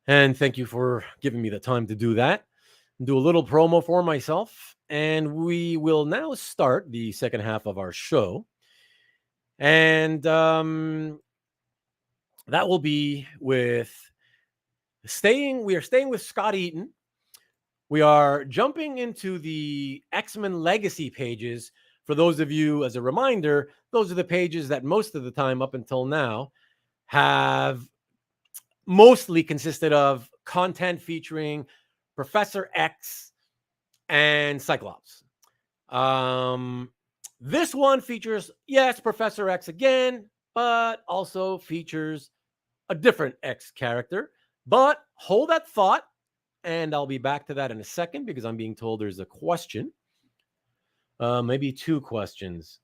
And thank you for giving me the time to do that. Do a little promo for myself. And we will now start the second half of our show. And that will be with we are staying with Scott Eaton. We are jumping into the X-Men Legacy pages. For those of you, as a reminder, those are the pages that most of the time up until now have mostly consisted of content featuring Professor X and Cyclops. This one features, yes, Professor X again, but also features a different X character. But hold that thought, and I'll be back to that in a second because I'm being told there's a question. Maybe two questions.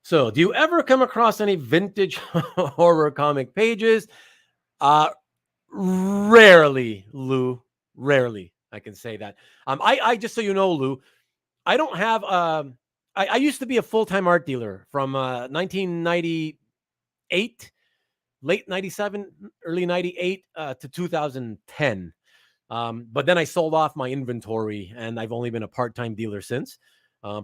So, do you ever come across any vintage horror comic pages? Rarely, Lou. Rarely, I can say that. I just so you know, Lou, I don't have. I used to be a full-time art dealer from 1998, late 97, early 98 to 2010. But then I sold off my inventory, and I've only been a part-time dealer since,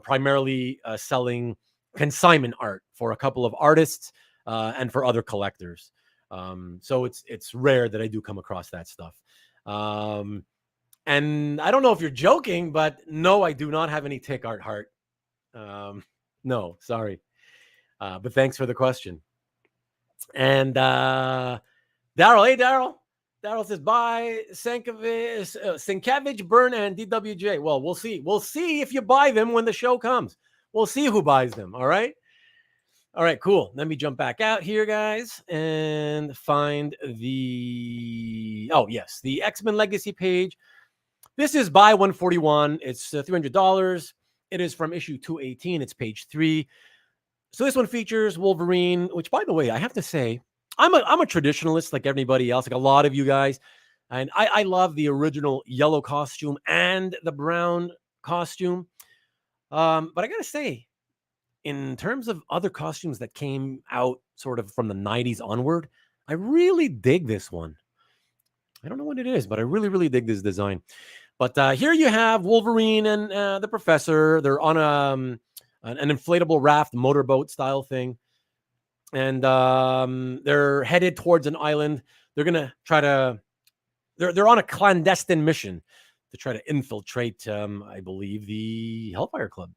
primarily selling consignment art for a couple of artists and for other collectors. So it's rare that I do come across that stuff. And I don't know if you're joking, but no, I do not have any Tick Art Heart. No, sorry. But thanks for the question. And Daryl, hey, Daryl. Daryl says, bye, Sienkiewicz, Byrne, and DWJ. Well, we'll see. We'll see if you buy them when the show comes. We'll see who buys them, all right? All right, cool. Let me jump back out here, guys, and find the X-Men Legacy page. This is buy 141. It's $300. It is from issue 218. It's page 3. So this one features Wolverine, which, by the way, I have to say, I'm a traditionalist like everybody else, like a lot of you guys. And I love the original yellow costume and the brown costume. But I got to say, in terms of other costumes that came out sort of from the 90s onward, I really dig this one. I don't know what it is, but I really, really dig this design. But here you have Wolverine and the Professor. They're on an inflatable raft motorboat style thing. And they're headed towards an island. They're going to try to... They're on a clandestine mission to try to infiltrate, I believe, the Hellfire Club.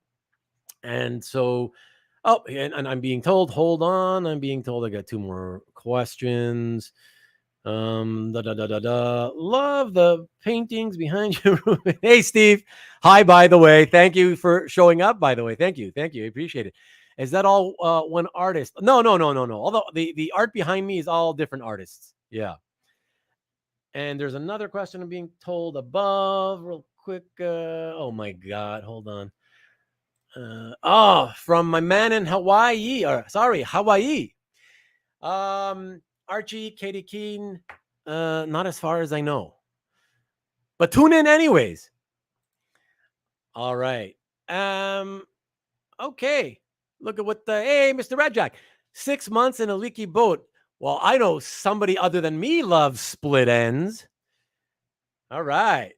And so Oh, and I'm being told, hold on. I'm being told I got 2 more questions. Love the paintings behind you. Hey, Steve. Hi, by the way. Thank you for showing up, by the way. Thank you. Thank you. I appreciate it. Is that all one artist? No. Although the art behind me is all different artists. Yeah. And there's another question I'm being told above real quick. Oh my God. Hold on. From my man in Hawaii. Hawaii. Archie, Katie Keene. Not as far as I know. But tune in anyways. All right. Okay. Look at what hey, Mr. Red Jack. 6 months in a leaky boat. Well, I know somebody other than me loves split ends. All right.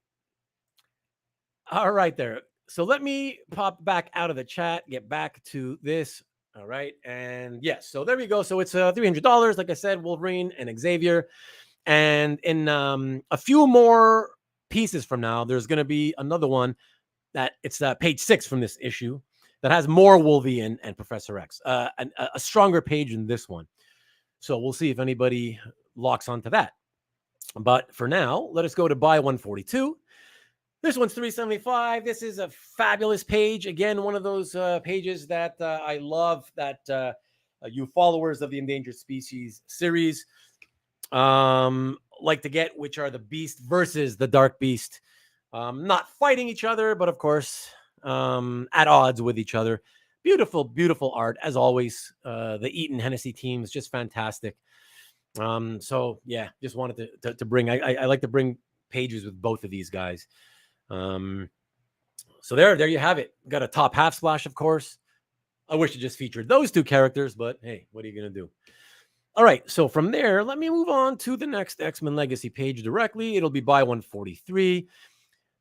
All right there. So let me pop back out of the chat, get back to this. All right. And yes, so there we go. So it's $300. Like I said, Wolverine and Xavier. And in a few more pieces from now, there's going to be another one that it's page 6 from this issue that has more Wolverine and Professor X, a stronger page than this one. So we'll see if anybody locks onto that. But for now, let us go to buy 142. This one's $375. This is a fabulous page. Again, one of those pages that I love that you followers of the Endangered Species series like to get, which are the Beast versus the Dark Beast. Not fighting each other, but of course, at odds with each other. Beautiful, beautiful art, as always. The Eaton Hennessy team is just fantastic. So, yeah, just wanted to bring, I like to bring pages with both of these guys. So there you have it. Got a top half splash, of course. I wish it just featured those 2 characters, but hey, what are you going to do? All right, so from there, let me move on to the next X-Men Legacy page directly. It'll be buy 143.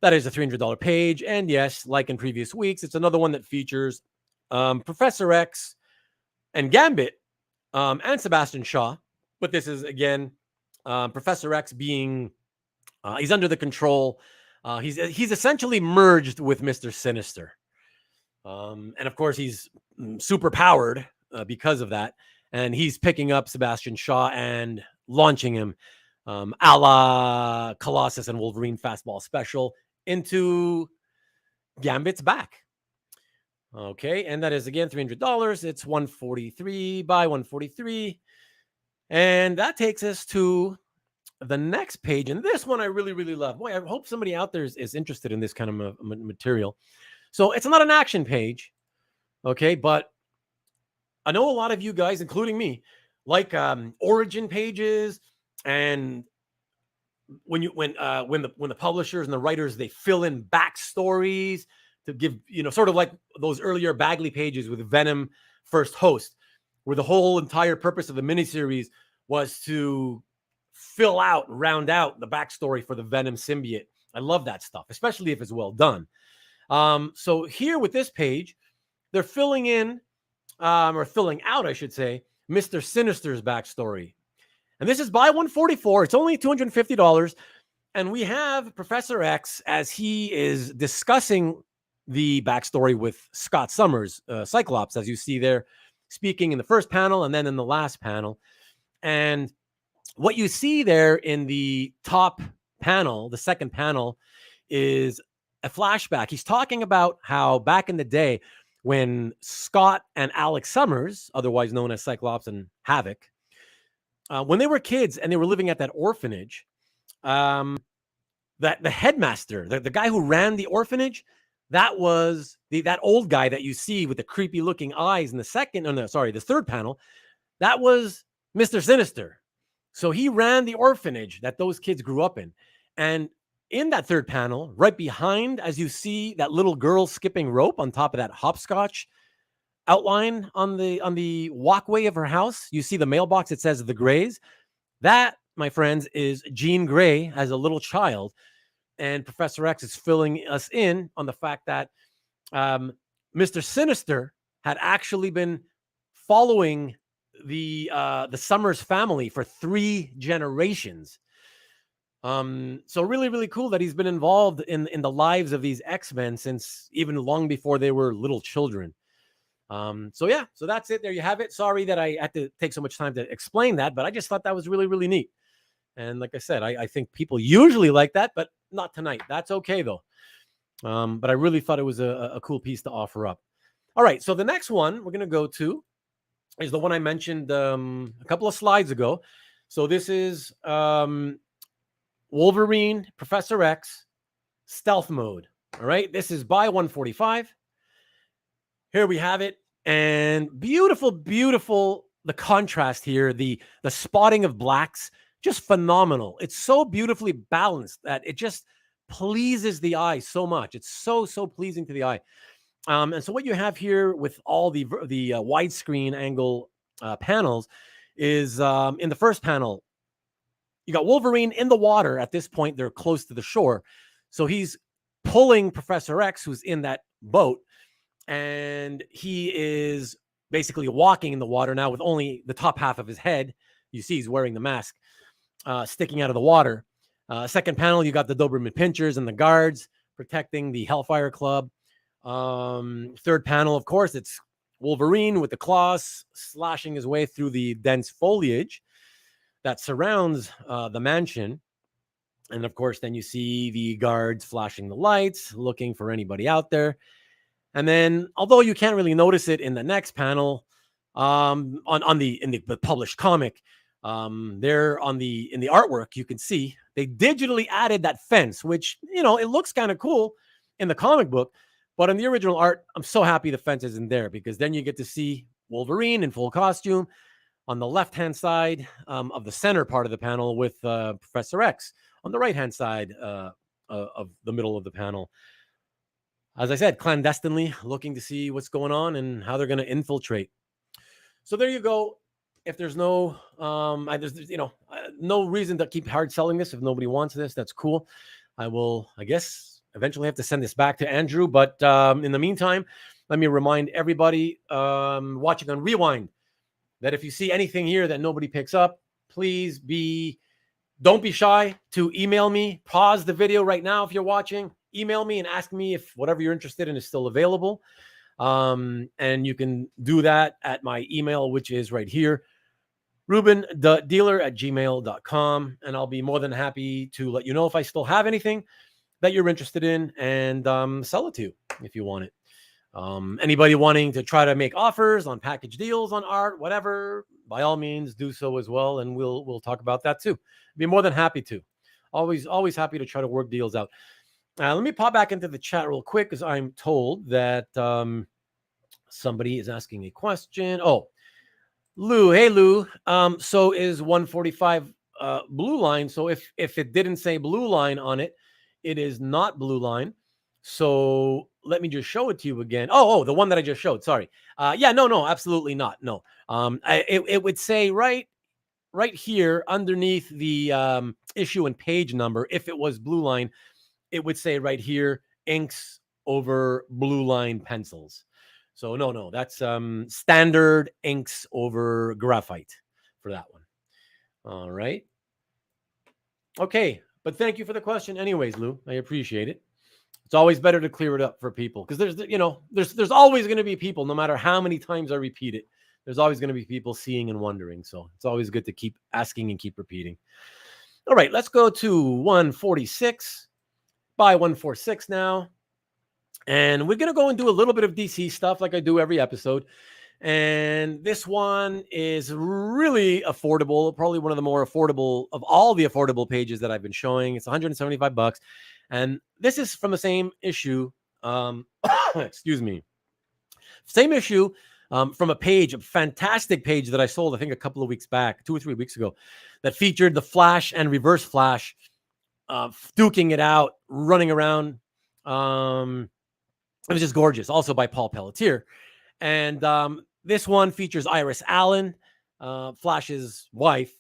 That is a $300 page. And yes, like in previous weeks, it's another one that features Professor X and Gambit and Sebastian Shaw. But this is, again, Professor X being, he's under the control. He's essentially merged with Mr. Sinister. And of course, he's super powered because of that. And he's picking up Sebastian Shaw and launching him a la Colossus and Wolverine Fastball Special into Gambit's back. Okay, and that is, again, $300. It's 143 by 143. And that takes us to the next page. And this one I really, really love. Boy, I hope somebody out there is interested in this kind of material. So it's not an action page, okay? But I know a lot of you guys, including me, like origin pages, and when the publishers and the writers, they fill in backstories to give, sort of like those earlier Bagley pages with Venom first host, where the whole entire purpose of the miniseries was to round out the backstory for the Venom symbiote. I love that stuff, especially if it's well done. So here with this page, they're filling in, or filling out, I should say, Mr. Sinister's backstory. And this is buy 144. It's only $250. And we have Professor X as he is discussing the backstory with Scott Summers, Cyclops, as you see there, speaking in the first panel and then in the last panel. And what you see there in the top panel, the second panel, is a flashback. He's talking about how back in the day when Scott and Alex Summers, otherwise known as Cyclops and Havoc, when they were kids and they were living at that orphanage, that the headmaster, the guy who ran the orphanage, that was that old guy that you see with the creepy looking eyes in the third panel. That was Mr. Sinister. So he ran the orphanage that those kids grew up in. And in that third panel, right behind, as you see that little girl skipping rope on top of that hopscotch outline on the walkway of her house, you see the mailbox. It says the Greys. That, my friends, is Jean Grey as a little child. And Professor X is filling us in on the fact that Mr. Sinister had actually been following the Summers family for 3 generations. So really, really cool that he's been involved in the lives of these X-Men since even long before they were little children. So yeah, so that's it. There you have it. Sorry that I had to take so much time to explain that, but I just thought that was really, really neat. And like I said, I think people usually like that, but not tonight. That's okay though. But I really thought it was a cool piece to offer up. All right, so the next one we're going to go to is the one I mentioned a couple of slides ago. So this is Wolverine, Professor X, Stealth Mode. All right, this is by 145. Here we have it. And beautiful, beautiful, the contrast here, the spotting of blacks, just phenomenal. It's so beautifully balanced that it just pleases the eye so much. It's so pleasing to the eye. And so what you have here with all the widescreen angle panels is in the first panel, you got Wolverine in the water. At this point, they're close to the shore. So he's pulling Professor X, who's in that boat, and he is basically walking in the water now with only the top half of his head. You see he's wearing the mask sticking out of the water. Second panel, you got the Doberman Pinchers and the guards protecting the Hellfire Club. Third panel, of course, it's Wolverine with the claws slashing his way through the dense foliage that surrounds the mansion. And of course, then you see the guards flashing the lights, looking for anybody out there. And then, although you can't really notice it in the next panel, in the published comic, there in the artwork, you can see they digitally added that fence, which, it looks kind of cool in the comic book, but in the original art, I'm so happy the fence isn't there, because then you get to see Wolverine in full costume on the left-hand side of the center part of the panel with Professor X on the right-hand side of the middle of the panel. As I said, clandestinely looking to see what's going on and how they're going to infiltrate. So there you go. If there's no, no reason to keep hard selling this. If nobody wants this, that's cool. I will, I guess, eventually have to send this back to Andrew. But in the meantime, let me remind everybody watching on Rewind that if you see anything here that nobody picks up, please don't be shy to email me. Pause the video right now if you're watching. Email me and ask me if whatever you're interested in is still available. And you can do that at my email, which is right here, ruben.dealer@gmail.com. And I'll be more than happy to let you know if I still have anything that you're interested in and sell it to you if you want it. Anybody wanting to try to make offers on package deals on art, whatever, by all means do so as well. And we'll talk about that too. Be more than happy to. Always happy to try to work deals out. Let me pop back into the chat real quick, because I'm told that somebody is asking a question. Oh, Lou. Hey, Lou. So is 145 blue line. So if it didn't say blue line on it, it is not blue line. So let me just show it to you again. Oh, the one that I just showed. Sorry. No, absolutely not. No. It would say right here underneath the issue and page number. If it was blue line, it would say right here, inks over blue line pencils. So no, that's standard inks over graphite for that one. All right. Okay, but thank you for the question anyways, Lou. I appreciate it. It's always better to clear it up for people, because there's always going to be people, no matter how many times I repeat it, there's always going to be people seeing and wondering. So it's always good to keep asking and keep repeating. All right, let's go to 146 by 146 now. And we're going to go and do a little bit of DC stuff like I do every episode. And this one is really affordable, probably one of the more affordable of all the affordable pages that I've been showing. It's $175. And this is from the same issue. Excuse me. Same issue from a fantastic page that I sold, I think a couple of weeks back, 2 or 3 weeks ago, that featured the Flash and Reverse Flash duking it out, running around. It was just gorgeous. Also by Paul Pelletier. And this one features Iris Allen, Flash's wife,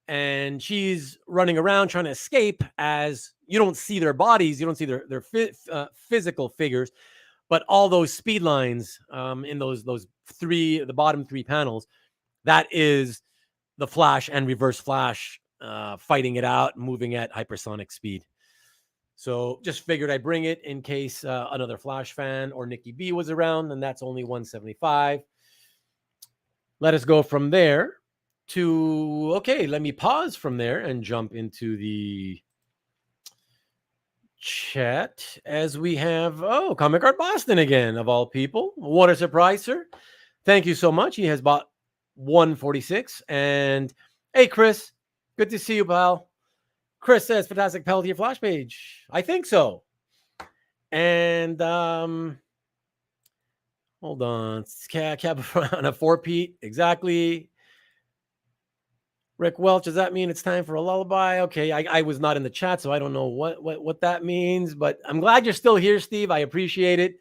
and she's running around trying to escape, as you don't see their bodies, you don't see their physical figures, but all those speed lines in the bottom 3 panels, that is the Flash and Reverse Flash fighting it out, moving at hypersonic speed. So just figured I'd bring it in case another Flash fan or Nikki B was around, and that's only 175. Let us go from there to, okay, let me pause from there and jump into the chat as we have, Comic Art Boston again, of all people. What a surprise, sir. Thank you so much. He has bought 146. And hey, Chris, good to see you, pal. Chris says, fantastic Pelletier Flash page. I think so. And hold on. Cap on a 4-Pete. Exactly. Rick Welch, does that mean it's time for a lullaby? Okay, I was not in the chat, so I don't know what that means, but I'm glad you're still here, Steve. I appreciate it.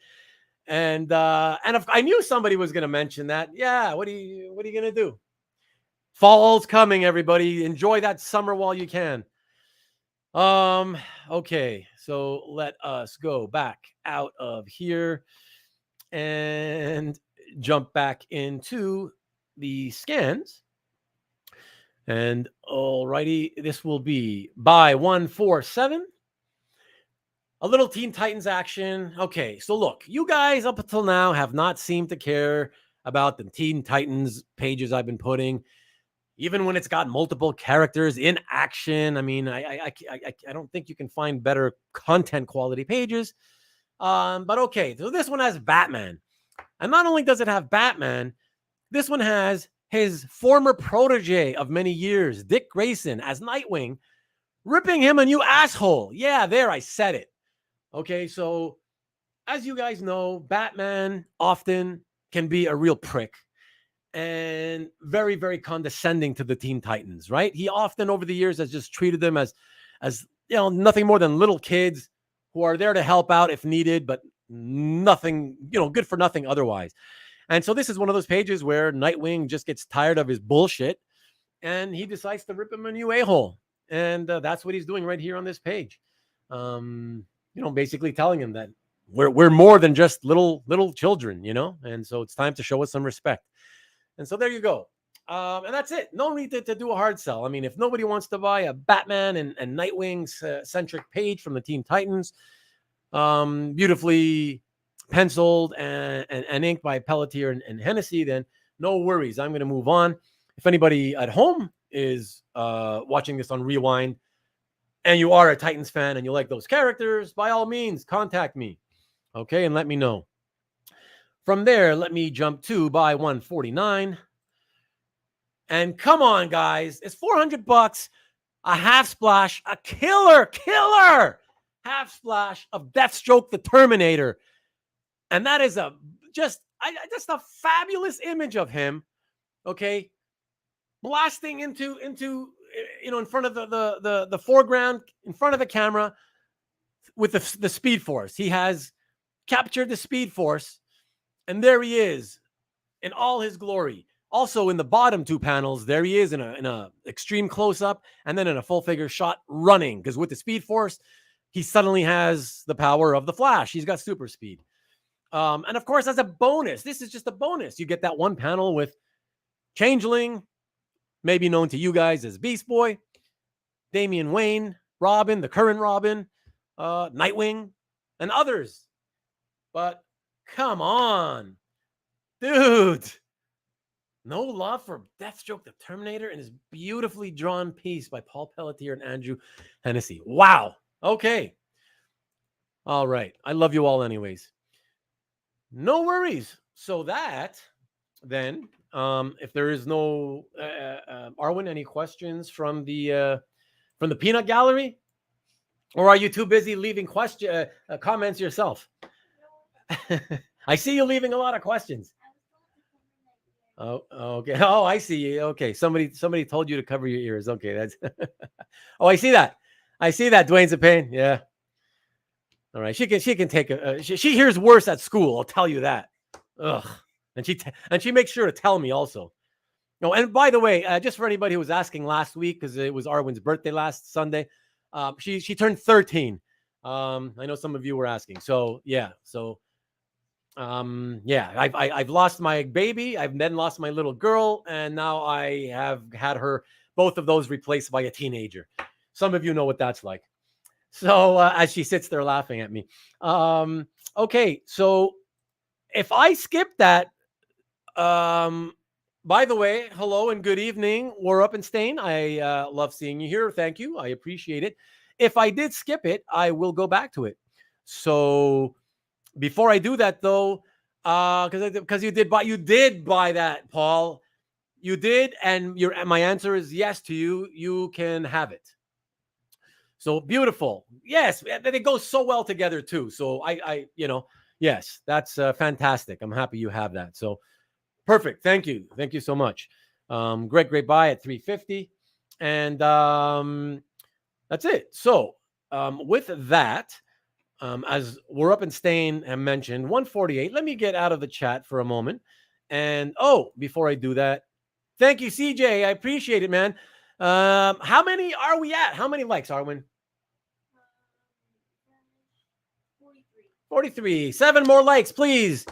And if I knew somebody was going to mention that. Yeah, what are you going to do? Fall's coming, everybody. Enjoy that summer while you can. Okay, so let us go back out of here and jump back into the scans. And alrighty, this will be by 147. A little Teen Titans action. Okay, so look, you guys up until now have not seemed to care about the Teen Titans pages I've been putting, even when it's got multiple characters in action. I mean, I don't think you can find better content quality pages. But okay, so this one has Batman. And not only does it have Batman, this one has his former protege of many years, Dick Grayson, as Nightwing, ripping him a new asshole. Yeah, there, I said it. Okay, so as you guys know, Batman often can be a real prick and very, very condescending to the Teen Titans, right? He often over the years has just treated them as nothing more than little kids who are there to help out if needed, but nothing, good for nothing otherwise. And so this is one of those pages where Nightwing just gets tired of his bullshit and he decides to rip him a new a-hole. And that's what he's doing right here on this page. Basically telling him that we're more than just little children, and so it's time to show us some respect. And so there you go. And that's it. No need to do a hard sell. I mean, if nobody wants to buy a Batman and Nightwing's centric page from the Teen Titans, beautifully penciled and inked by Pelletier and Hennessy, then no worries. I'm going to move on. If anybody at home is watching this on Rewind and you are a Titans fan and you like those characters, by all means, contact me. Okay, and let me know. From there, let me jump to by 149. And come on, guys. It's $400, a half splash, a killer half splash of Deathstroke the Terminator. And that is just a fabulous image of him, okay, blasting into in front of the foreground, in front of the camera with the Speed Force. He has captured the Speed Force, and there he is in all his glory. Also in the bottom two panels, there he is in a extreme close-up and then in a full figure shot running, because with the Speed Force, he suddenly has the power of the Flash. He's got super speed. And of course, as a bonus, this is just a bonus. You get that one panel with Changeling, maybe known to you guys as Beast Boy, Damian Wayne, Robin, the current Robin, Nightwing, and others. But come on, dude. No love for Deathstroke the Terminator in his beautifully drawn piece by Paul Pelletier and Andrew Hennessy. Wow. Okay. All right. I love you all anyways. No worries. So that then, if there is no Arwen, any questions from the peanut gallery, or are you too busy leaving comments yourself? I see you leaving a lot of questions. Oh, okay. Oh, I see. Okay, somebody told you to cover your ears. Okay, that's. Oh, I see that. Dwayne's a pain. Yeah. All right, she can take she hears worse at school. I'll tell you that. Ugh. And she makes sure to tell me also. No, and by the way, just for anybody who was asking last week, because it was Arwen's birthday last Sunday, she turned 13. I know some of you were asking. So yeah. I've lost my baby. I've then lost my little girl, and now I have had both of those replaced by a teenager. Some of you know what that's like. So as she sits there laughing at me. Okay, so if I skip that, by the way, hello and good evening. We're up in Stain. I love seeing you here. Thank you. I appreciate it. If I did skip it, I will go back to it. So before I do that, though, because you did buy that, Paul. You did, and my answer is yes to you. You can have it. So beautiful. Yes, they go so well together too. So yes, that's fantastic. I'm happy you have that. So perfect. Thank you. Thank you so much. Great buy at 350. And that's it. So with that, as we're up in Stain and mentioned, 148. Let me get out of the chat for a moment. And before I do that, thank you, CJ. I appreciate it, man. How many are we at? How many likes, Arwin? 43. 7 more likes, please.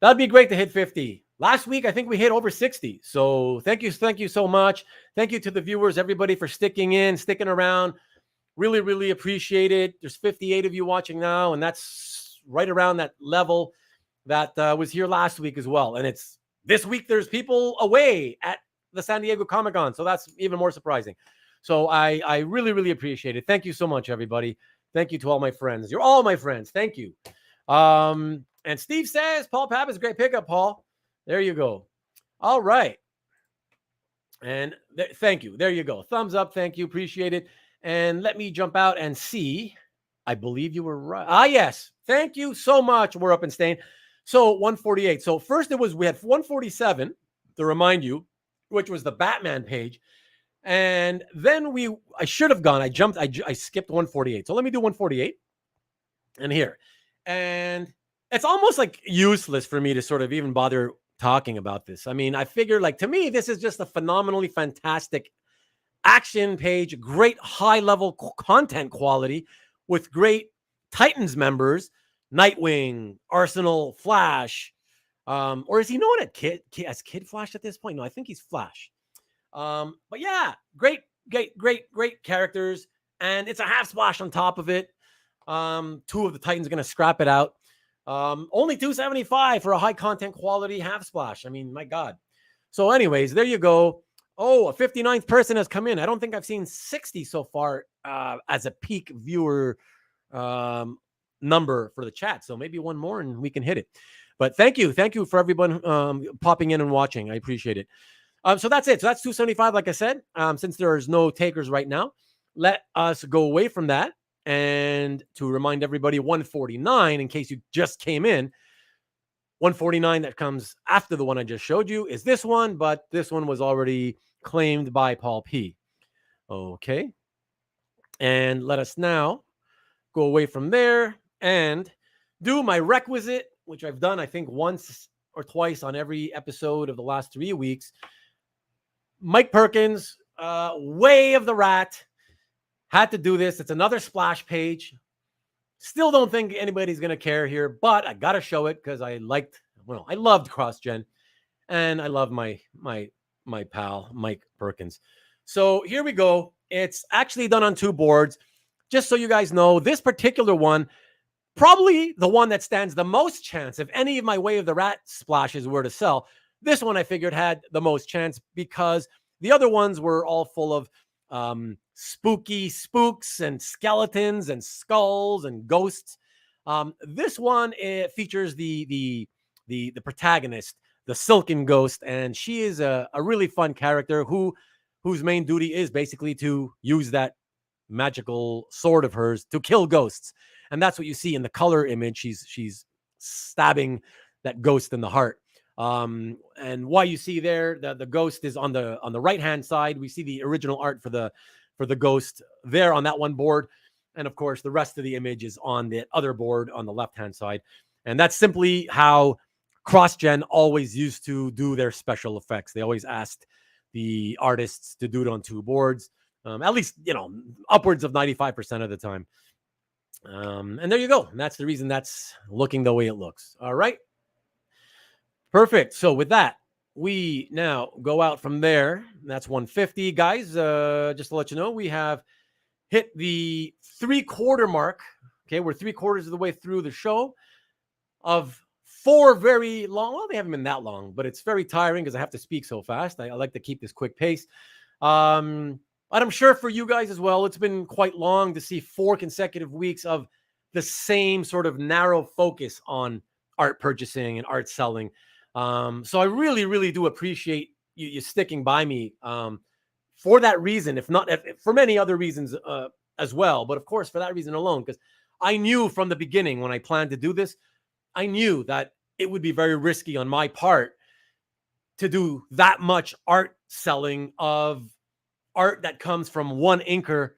That'd be great to hit 50. Last week, I think we hit over 60. So thank you so much. Thank you to the viewers, everybody, for sticking around. Really, really appreciate it. There's 58 of you watching now, and that's right around that level that was here last week as well. And it's this week, there's people away at the San Diego Comic-Con, so that's even more surprising. So I really, really appreciate it. Thank you so much, everybody. Thank you to all my friends. You're all my friends. Thank you. And Steve says, Paul Papp is a great pickup, Paul. There you go. All right. And thank you. There you go. Thumbs up. Thank you. Appreciate it. And let me jump out and see. I believe you were right. Ah, yes. Thank you so much. We're up in Stain. So 148. So first we had 147, to remind you, which was the Batman page. And then I should have gone. I skipped 148. So let me do 148. And here. And it's almost like useless for me to sort of even bother talking about this. I mean, I figure, like, to me, this is just a phenomenally fantastic action page, great high level content quality with great Titans members, Nightwing, Arsenal, Flash, or is he known as Kid Flash at this point? No, I think he's Flash. But yeah, great characters, and it's a half splash on top of it. 2 of the Titans are going to scrap it out. Only $275 for a high content quality half splash. I mean, my God. So anyways, there you go. Oh, a 59th person has come in. I don't think I've seen 60 so far as a peak viewer number for the chat. So maybe one more and we can hit it. But thank you for everyone popping in and watching. I appreciate it. So that's it. So that's 275, like I said. Since there's no takers right now, let us go away from that. And to remind everybody, 149, in case you just came in, 149 that comes after the one I just showed you is this one, but this one was already claimed by Paul P. Okay. And let us now go away from there and do my requisite, which I've done, I think, once or twice on every episode of the last 3 weeks. Mike Perkins, Way of the Rat. Had to do this. It's another splash page. Still don't think anybody's going to care here, but I got to show it because I loved Crossgen, and I love my pal, Mike Perkins. So here we go. It's actually done on 2 boards. Just so you guys know, this particular one, probably the one that stands the most chance if any of my Way of the Rat splashes were to sell. This one I figured had the most chance because the other ones were all full of spooky spooks and skeletons and skulls and ghosts. This one, it features the protagonist, the Silken Ghost, and she is a really fun character whose main duty is basically to use that magical sword of hers to kill ghosts. And that's what you see in the color image. She's stabbing that ghost in the heart. And why you see there the ghost is on the right hand side. We see the original art for the ghost there on that one board, and of course the rest of the image is on the other board on the left hand side. And that's simply how CrossGen always used to do their special effects. They always asked the artists to do it on 2 boards, at least upwards of 95% of the time. And there you go. And that's the reason that's looking the way it looks. All right. Perfect. So with that, we now go out from there. That's 150, guys. Just to let you know, we have hit the 3/4 mark. Okay, we're 3/4 of the way through the show of 4 very long. Well, they haven't been that long, but it's very tiring because I have to speak so fast. I like to keep this quick pace. And I'm sure for you guys as well, it's been quite long to see 4 consecutive weeks of the same sort of narrow focus on art purchasing and art selling. So I really, really do appreciate you sticking by me for that reason, if not for many other reasons as well. But of course, for that reason alone, because I knew from the beginning when I planned to do this, I knew that it would be very risky on my part to do that much art selling of art that comes from one inker,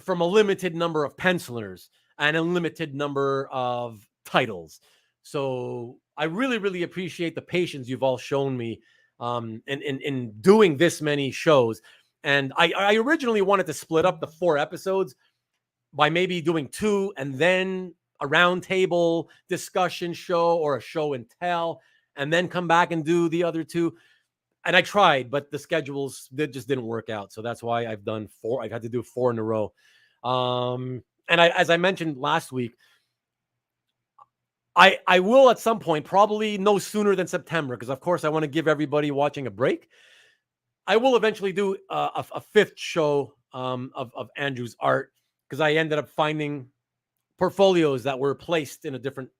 from a limited number of pencilers and a limited number of titles. So I really, really appreciate the patience you've all shown me in doing this many shows. And I originally wanted to split up the 4 episodes by maybe doing 2 and then a roundtable discussion show or a show and tell, and then come back and do the other 2. And I tried, but the schedules just didn't work out. So that's why I've done 4. I've had to do 4 in a row. And as I mentioned last week, I will at some point, probably no sooner than September, because of course I want to give everybody watching a break. I will eventually do a 5th show of Andrew's art, because I ended up finding portfolios that were placed in a different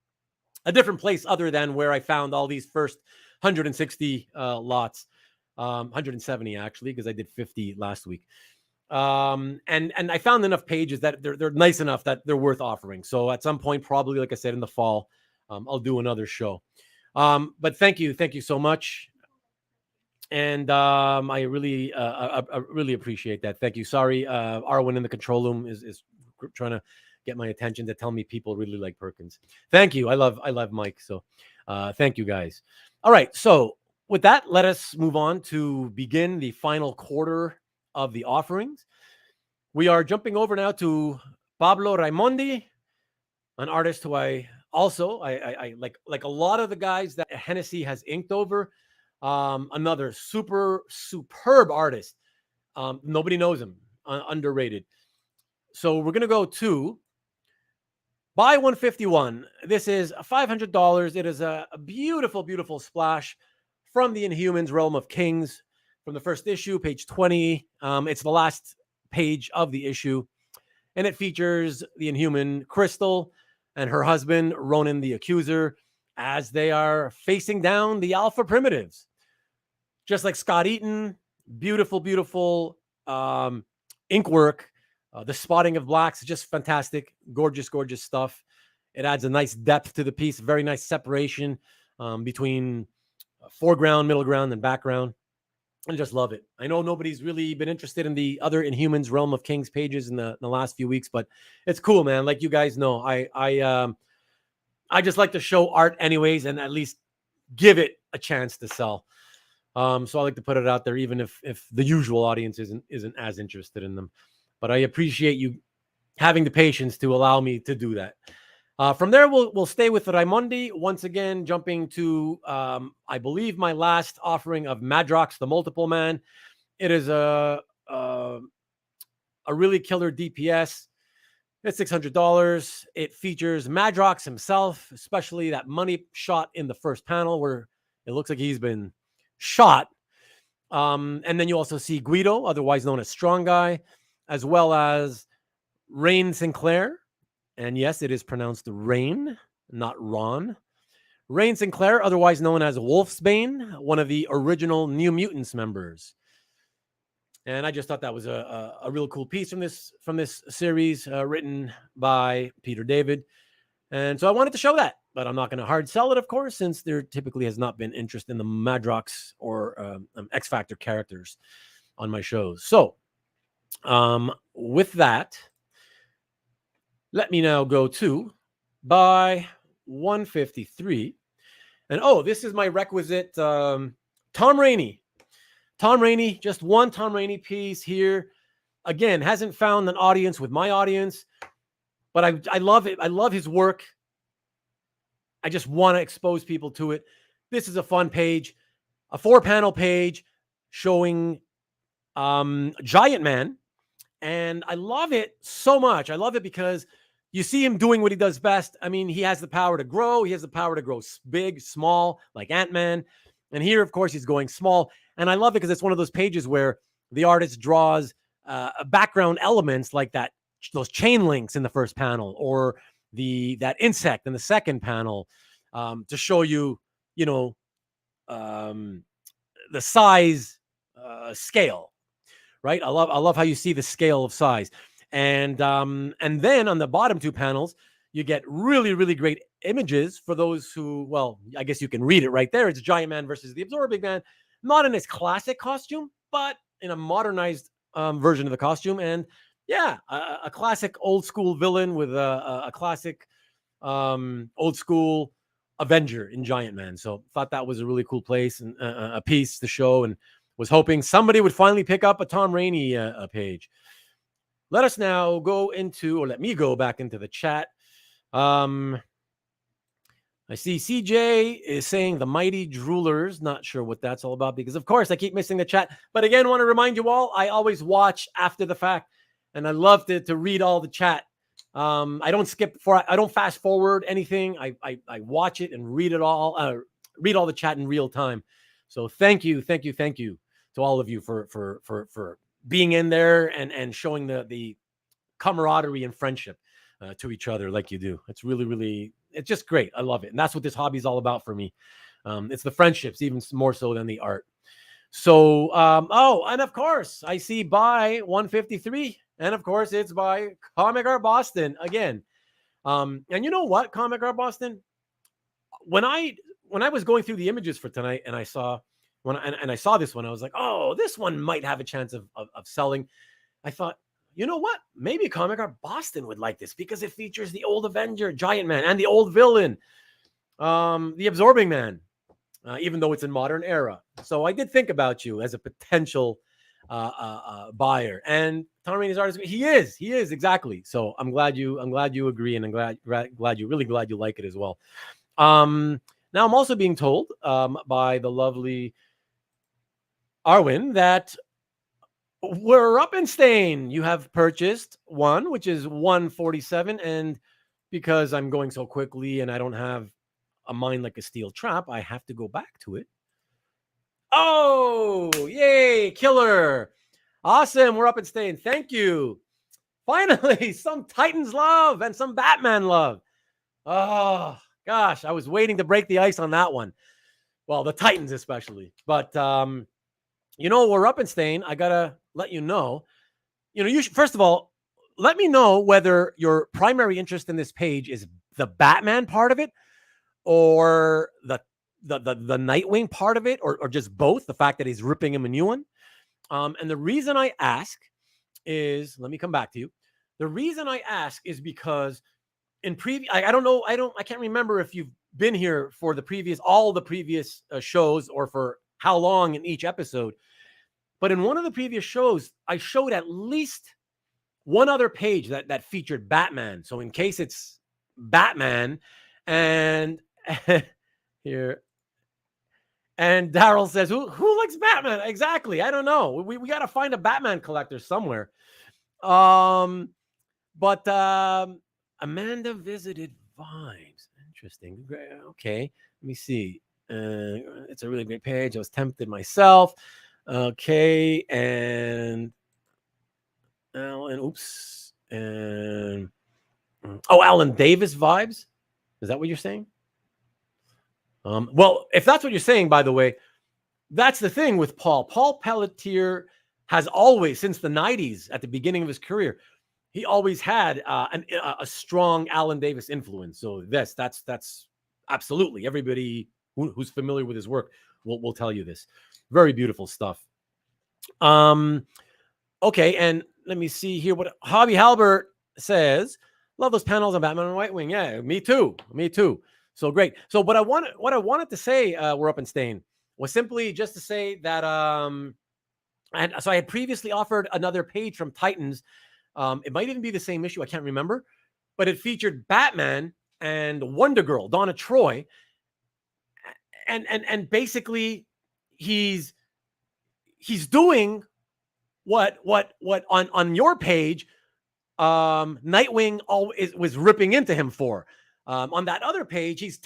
place other than where I found all these first 160 lots, 170 actually, because I did 50 last week. And I found enough pages that they're nice enough that they're worth offering. So at some point, probably like I said in the fall, I'll do another show. But thank you so much. And I really appreciate that. Thank you. Sorry, Arwen in the control room is trying to get my attention to tell me people really like Perkins. Thank you. I love Mike. So thank you guys. All right. So with that, let us move on to begin the final quarter of the offerings. We are jumping over now to Pablo Raimondi, an artist who I like a lot of the guys that Hennessy has inked over. Another superb artist. Nobody knows him. Underrated. So we're going to go to Buy 151. This is $500. It is a beautiful, beautiful splash from the Inhumans Realm of Kings from the first issue, page 20. It's the last page of the issue, and it features the Inhuman Crystal and her husband, Ronan the Accuser, as they are facing down the Alpha Primitives. Just like Scott Eaton, beautiful, beautiful ink work. The spotting of blacks is just fantastic. Gorgeous, gorgeous stuff. It adds a nice depth to the piece. Very nice separation between foreground, middle ground, and background. I just love it. I know nobody's really been interested in the other Inhumans Realm of Kings pages in the last few weeks, but it's cool, man. Like you guys know, I just like to show art anyways, and at least give it a chance to sell. So I like to put it out there, even if the usual audience isn't as interested in them. But I appreciate you having the patience to allow me to do that. From there, we'll stay with Raimondi once again, jumping to I believe my last offering of Madrox, the Multiple Man. It is a really killer DPS. It's $600. It features Madrox himself, especially that money shot in the first panel where it looks like he's been shot. And then you also see Guido, otherwise known as Strong Guy, as well as Rain Sinclair. And yes, it is pronounced Rain, not Ron. Rain Sinclair, otherwise known as Wolfsbane, one of the original New Mutants members. And I just thought that was a real cool piece from this series written by Peter David. And so I wanted to show that, but I'm not going to hard sell it, of course, since there typically has not been interest in the Madrox or X Factor characters on my shows. So with that, let me now go to Buy 153. And this is my requisite Tom Rainey. Tom Rainey, just one Tom Rainey piece here. Again, hasn't found an audience with my audience, but I love it. I love his work. I just want to expose people to it. This is a fun page, a 4-panel page showing Giant Man And I love it so much. I love it because you see him doing what he does best. I mean, he has the power to grow. He has the power to grow big, small, like Ant-Man. And here, of course, he's going small. And I love it because it's one of those pages where the artist draws background elements like that, those chain links in the first panel, or that insect in the second panel, to show you, the size scale, right? I love how you see the scale of size. And then on the bottom two panels, you get really, really great images for those who, well, I guess you can read it right there. It's Giant Man versus the Absorbing Man, not in his classic costume, but in a modernized version of the costume. And yeah, a classic old school villain with a classic old school Avenger in Giant Man. So thought that was a really cool place and a piece to show, and was hoping somebody would finally pick up a Tom Rainey page. Let us now go into, or let me go back into the chat. I see CJ is saying the Mighty Droolers. Not sure what that's all about because, of course, I keep missing the chat. But again, want to remind you all, I always watch after the fact, and I love to read all the chat. I don't I don't fast forward anything. I watch it and read it all. Read all the chat in real time. So thank you to all of you for being in there and showing the camaraderie and friendship to each other like you do. It's really, really, it's just great. I love it. And that's what this hobby is all about for me. It's the friendships, even more so than the art. So, and of course, I see by 153. And of course, it's by Comic Art Boston again. And you know what, Comic Art Boston? When I was going through the images for tonight, and I saw I saw this one, I was like, oh, this one might have a chance of selling. I thought, you know what? Maybe Comic Art Boston would like this because it features the old Avenger, Giant Man, and the old villain, the Absorbing Man, even though it's in modern era. So I did think about you as a potential buyer. And Tom Rainey's artist, he is exactly. So I'm glad you agree, and I'm glad you like it as well. Now I'm also being told by the lovely Arwin that we're up in Stain. You have purchased one, which is 147, and because I'm going so quickly and I don't have a mind like a steel trap, I have to go back to it. Oh, yay, killer. Awesome. We're up in Stain. Thank you. Finally, some Titans love and some Batman love. Oh, gosh. I was waiting to break the ice on that one. Well, the Titans especially. But, we're up in Stain. I got to let you know. You should, first of all, let me know whether your primary interest in this page is the Batman part of it or the Nightwing part of it, or just both, the fact that he's ripping him a new one. And the reason I ask is, let me come back to you. The reason I ask is because in I can't remember if you've been here for all the previous shows, or for how long in each episode. But in one of the previous shows, I showed at least one other page that featured Batman. So in case it's Batman, and here, and Daryl says, who likes Batman? Exactly. I don't know. We got to find a Batman collector somewhere. But Amanda visited Vibes. Interesting. Okay. Let me see. It's a really great page. I was tempted myself. Okay. And Alan Davis Vibes. Is that what you're saying? Well, if that's what you're saying, by the way, that's the thing with Paul. Paul Pelletier has always, since the 90s, at the beginning of his career, he always had a strong Alan Davis influence. So that's absolutely, everybody who's familiar with his work will tell you this. Very beautiful stuff. Okay, and let me see here what Hobby Halbert says. Love those panels on Batman and Nightwing. Yeah, me too. So great. So what I wanted to say, we're up in Stain, was simply just to say that and so I had previously offered another page from Titans. It might even be the same issue, I can't remember, but it featured Batman and Wonder Girl, Donna Troy, and basically he's doing what on your page, Nightwing always was ripping into him for. On that other page, he's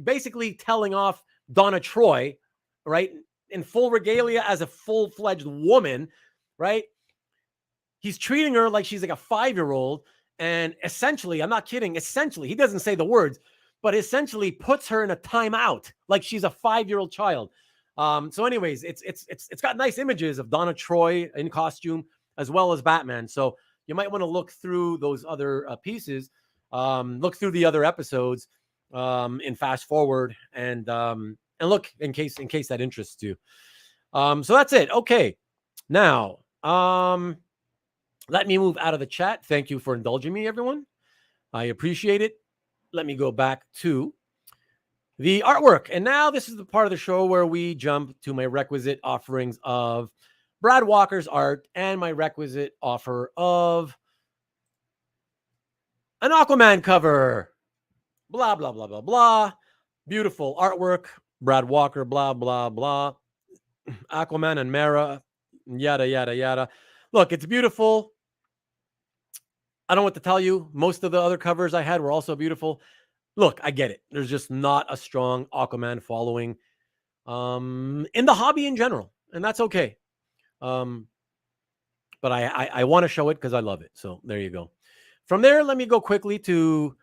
basically telling off Donna Troy, right, in full regalia as a full-fledged woman, right? He's treating her like she's like a 5-year-old, and essentially, I'm not kidding, essentially, he doesn't say the words, but essentially puts her in a timeout like she's a 5-year-old child. So anyways, it's got nice images of Donna Troy in costume as well as Batman. So you might want to look through those other pieces, look through the other episodes in fast forward, and look in case that interests you. So that's it. Okay, now let me move out of the chat. Thank you for indulging me, everyone. I appreciate it. Let me go back to the artwork. And now this is the part of the show where we jump to my requisite offerings of Brad Walker's art and my requisite offer of an Aquaman cover. Blah, blah, blah, blah, blah. Beautiful artwork. Brad Walker, blah, blah, blah. Aquaman and Mara, yada, yada, yada. Look, it's beautiful. I don't know what to tell you. Most of the other covers I had were also beautiful. Look, I get it. There's just not a strong Aquaman following in the hobby in general, and that's okay. But I want to show it because I love it. So there you go. From there, let me go quickly to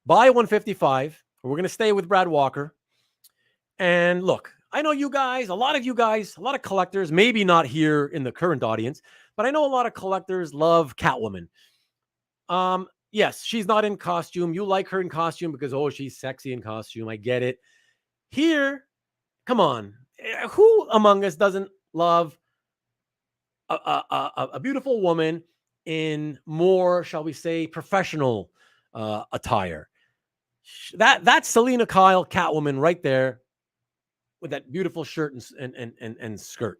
buy 155. We're going to stay with Brad Walker. And look, I know you guys, a lot of collectors, maybe not here in the current audience, but I know a lot of collectors love Catwoman. Yes, she's not in costume. You like her in costume because, oh, she's sexy in costume. I get it. Here, come on. Who among us doesn't love a beautiful woman in more, shall we say, professional attire? That's Selena Kyle, Catwoman, right there with that beautiful shirt and skirt.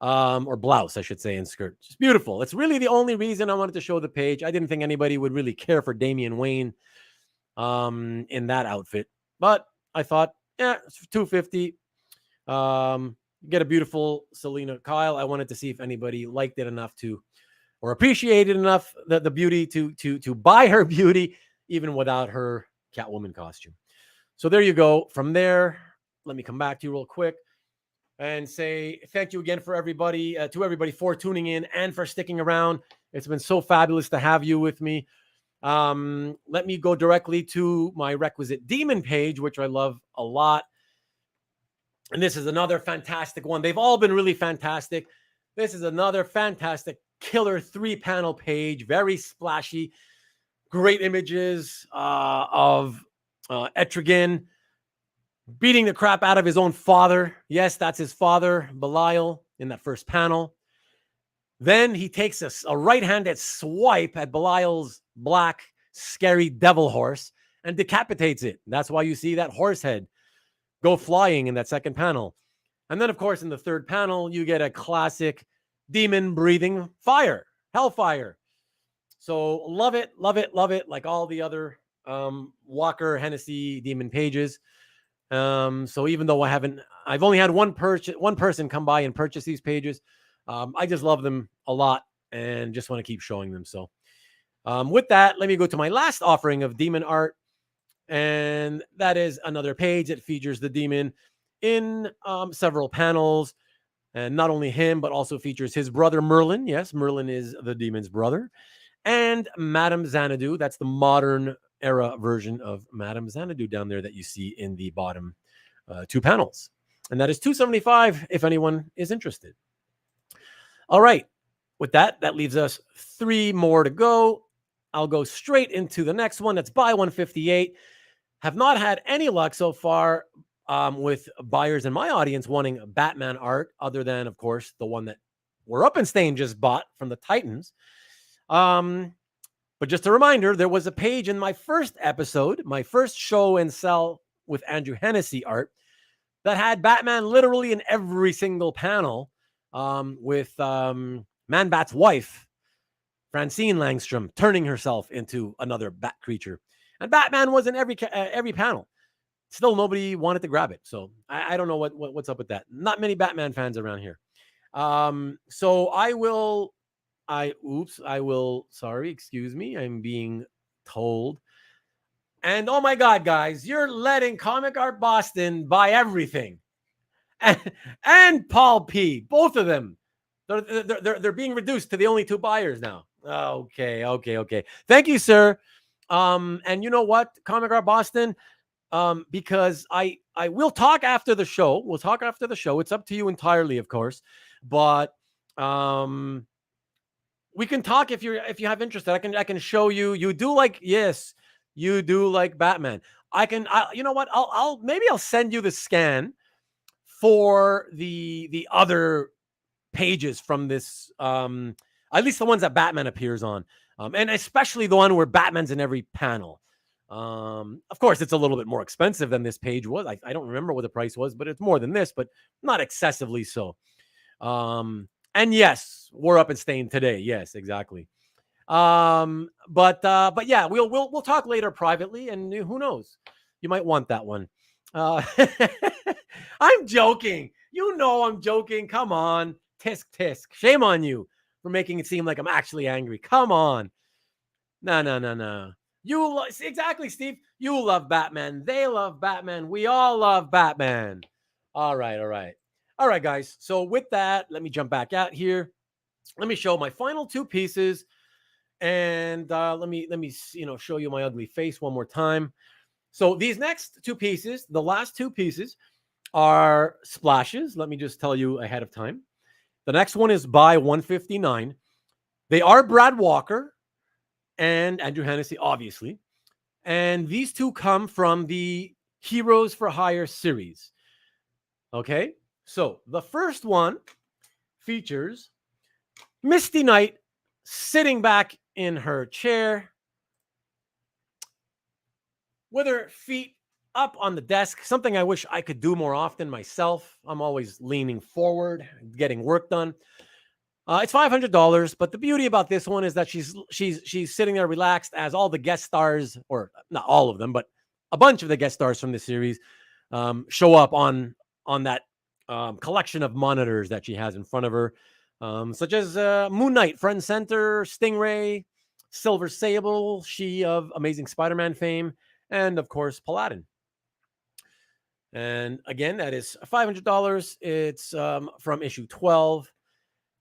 Or blouse, I should say, and skirt. Just beautiful. It's really the only reason I wanted to show the page. I didn't think anybody would really care for Damian Wayne in that outfit. But I thought, yeah, it's $250. Get a beautiful Selena Kyle. I wanted to see if anybody liked it enough to, or appreciated enough the beauty to buy her beauty, even without her Catwoman costume. So there you go. From there, let me come back to you real quick and say thank you again for everybody, to everybody for tuning in and for sticking around. It's been so fabulous to have you with me. Let me go directly to my requisite demon page, which I love a lot. And this is another fantastic one. They've all been really fantastic. This is another fantastic killer 3-panel page, very splashy, great images of Etrigan beating the crap out of his own father. Yes, that's his father, Belial, in that first panel. Then he takes a right-handed swipe at Belial's black, scary devil horse and decapitates it. That's why you see that horse head go flying in that second panel. And then, of course, in the third panel, you get a classic demon-breathing fire, hellfire. So love it, love it, love it, like all the other Walker Hennessy demon pages. So even though I've only had one person come by and purchase these pages. I just love them a lot and just want to keep showing them. So with that, let me go to my last offering of demon art. And that is another page that features the demon in several panels. And not only him, but also features his brother Merlin. Yes, Merlin is the demon's brother. And Madame Xanadu. That's the modern era version of Madame Xanadu down there that you see in the bottom 2 panels. And that is $275 if anyone is interested. All right. With that leaves us 3 more to go. I'll go straight into the next one. That's buy 158. Have not had any luck so far with buyers in my audience wanting Batman art, other than, of course, the one that We're Up and Stain just bought from the Titans. But just a reminder, there was a page in my first episode, my first show and sell with Andrew Hennessy art, that had Batman literally in every single panel, with Man-Bat's wife, Francine Langstrom, turning herself into another bat creature. And Batman was in every panel. Still, nobody wanted to grab it. So I don't know what's up with that. Not many Batman fans around here. So I will, sorry, excuse me. I'm being told. And oh my God, guys, you're letting Comic Art Boston buy everything. And Paul P, both of them. They're being reduced to the only two buyers now. Okay. Thank you, sir. And you know what, Comic Art Boston, because I will talk after the show. We'll talk after the show. It's up to you entirely, of course, but we can talk if you have interest. I can show you. You do like, yes, you do like Batman. You know what? I'll send you the scan for the other pages from this, at least the ones that Batman appears on, and especially the one where Batman's in every panel. Of course, it's a little bit more expensive than this page was. I don't remember what the price was, but it's more than this, but not excessively so. And yes, we're up and staying today. Yes, exactly. But yeah, we'll talk later privately, and who knows, you might want that one. I'm joking. You know I'm joking. Come on. Tisk tisk. Shame on you for making it seem like I'm actually angry. Come on. No. Exactly, Steve. You love Batman. They love Batman. We all love Batman. All right, guys. So with that, let me jump back out here. Let me show my final two pieces, and let me show you my ugly face one more time. So these next two pieces, the last two pieces, are splashes. Let me just tell you ahead of time. The next one is by 159. They are Brad Walker and Andrew Hennessy, obviously. And these two come from the Heroes for Hire series. Okay, so the first one features Misty Knight sitting back in her chair with her feet up on the desk, something I wish I could do more often myself. I'm always leaning forward, getting work done. It's $500, but the beauty about this one is that she's sitting there relaxed as all the guest stars, or not all of them, but a bunch of the guest stars from the series show up on that collection of monitors that she has in front of her, such as Moon Knight, front and center, Stingray, Silver Sable, she of Amazing Spider-Man fame, and of course, Paladin. And again, that is $500. It's from issue 12.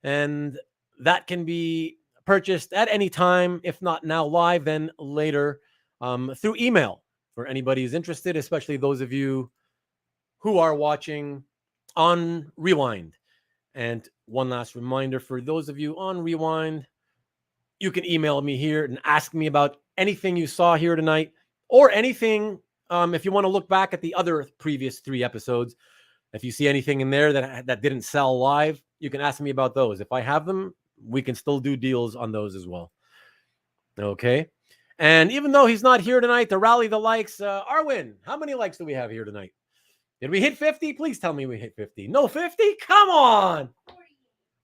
And that can be purchased at any time, if not now live, then later through email for anybody who's interested, especially those of you who are watching on Rewind. And one last reminder for those of you on Rewind, you can email me here and ask me about anything you saw here tonight, or anything. If you want to look back at the other previous 3 episodes, if you see anything in there that didn't sell live, you can ask me about those. If I have them, we can still do deals on those as well. Okay. And even though he's not here tonight to rally the likes, Arwin, how many likes do we have here tonight? Did we hit 50? Please tell me we hit 50. No, 50? Come on.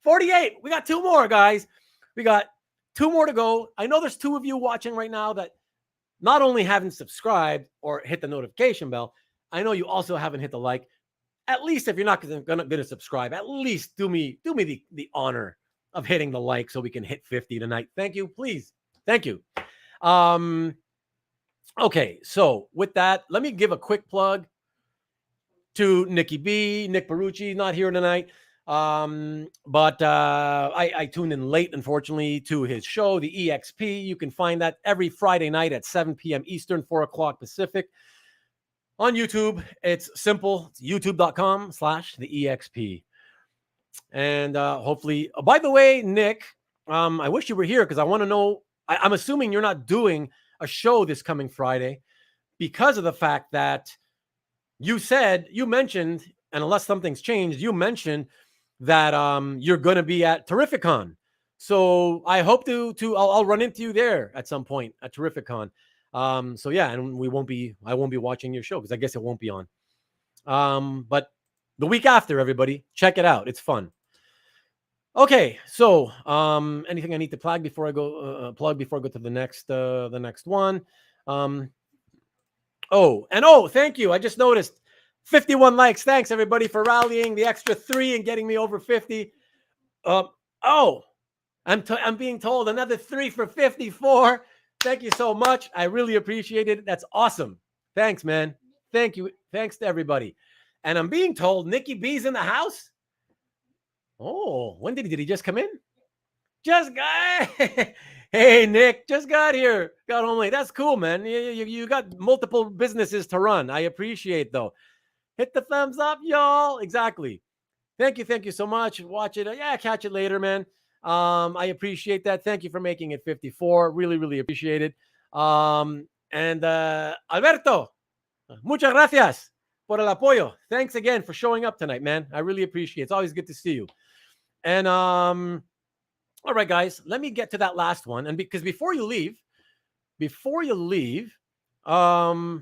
48. We got 2 more, guys. We got 2 more to go. I know there's 2 of you watching right now that not only haven't subscribed or hit the notification bell, I know you also haven't hit the like. At least if you're not going to subscribe, at least do me the honor of hitting the like so we can hit 50 tonight. Thank you, please. Thank you. Okay, so with that, let me give a quick plug to Nicky B, Nick Barucci, not here tonight. But I tuned in late, unfortunately, to his show, the EXP. You can find that every Friday night at 7 p.m. Eastern, 4 o'clock Pacific. On YouTube, it's simple. It's youtube.com/the-EXP. And hopefully, by the way, Nick, I wish you were here because I want to know, I'm assuming you're not doing a show this coming Friday because of the fact that you mentioned, and unless something's changed, you mentioned that you're going to be at Terrificon. So I hope I'll run into you there at some point at Terrificon. So yeah, and I won't be watching your show because I guess it won't be on. But the week after, everybody, check it out. It's fun. Okay, so anything I need to plug before I go to the next one? Thank you. I just noticed 51 likes. Thanks everybody for rallying the extra 3 and getting me over 50. Oh, I'm being told another 3 for 54. Thank you so much. I really appreciate it. That's awesome. Thanks, man. Thank you. Thanks to everybody. And I'm being told Nikki B's in the house. Oh, when did he just come in? Just got. Hey, Nick, just got here. Got home late. That's cool, man. You got multiple businesses to run. I appreciate though. Hit the thumbs up, y'all. Exactly. Thank you so much. Watch it. Yeah, catch it later, man. I appreciate that. Thank you for making it 54. Really appreciate it. And Alberto, muchas gracias por el apoyo. Thanks again for showing up tonight, man. I really appreciate it. It's always good to see you. And all right, guys, let me get to that last one. And because before you leave, all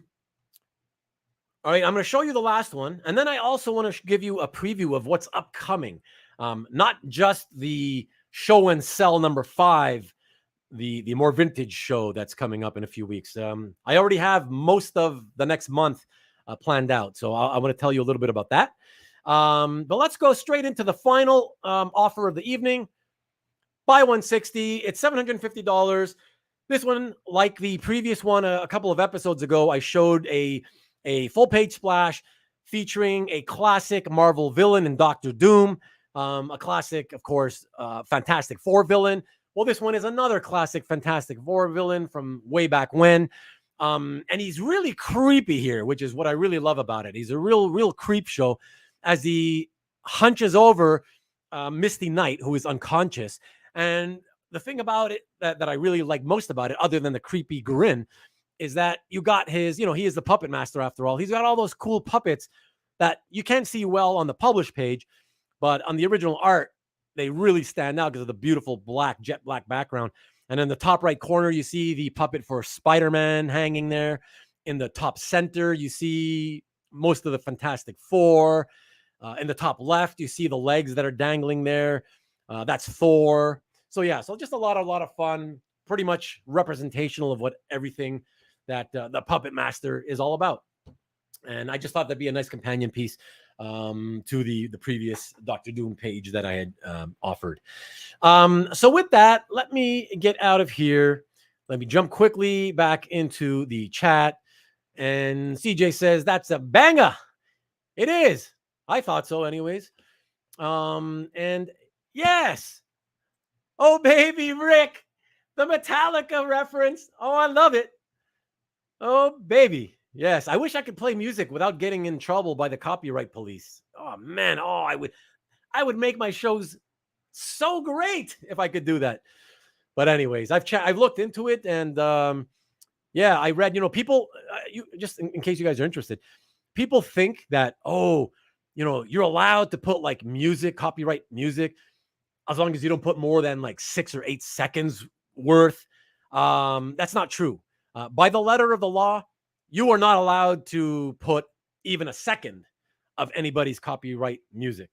right, I'm going to show you the last one. And then I also want to give you a preview of what's upcoming. Not just the show and sell number 5, the more vintage show that's coming up in a few weeks. I already have most of the next month planned out. So I want to tell you a little bit about that. But let's go straight into the final offer of the evening. Buy 160. It's $750. This one, like the previous one a couple of episodes ago, I showed a full page splash featuring a classic Marvel villain in Doctor Doom, a classic, of course, Fantastic Four villain. Well, this one is another classic Fantastic Four villain from way back when. And he's really creepy here, which is what I really love about it. He's a real creep show as he hunches over Misty Knight, who is unconscious. And the thing about it that I really like most about it, other than the creepy grin, is that you got his, he is the puppet master after all. He's got all those cool puppets that you can't see well on the published page, but on the original art, they really stand out because of the beautiful jet black background. And in the top right corner, you see the puppet for Spider-Man hanging there. In the top center, you see most of the Fantastic Four. In the top left, you see the legs that are dangling there. That's Thor. So yeah, so just a lot of fun, pretty much representational of what everything that the Puppet Master is all about. And I just thought that'd be a nice companion piece to the previous Doctor Doom page that I had offered. So with that, let me get out of here. Let me jump quickly back into the chat. And CJ says, that's a banger. It is. I thought so anyways. And yes. Oh, baby, Rick. The Metallica reference. Oh, I love it. Oh, baby. Yes. I wish I could play music without getting in trouble by the copyright police. Oh, man. Oh, I would make my shows so great if I could do that. But anyways, I've looked into it, and yeah, I read, people, just in case you guys are interested, people think that, you're allowed to put like music, copyright music, as long as you don't put more than like 6 or 8 seconds worth. That's not true. By the letter of the law, you are not allowed to put even a second of anybody's copyright music.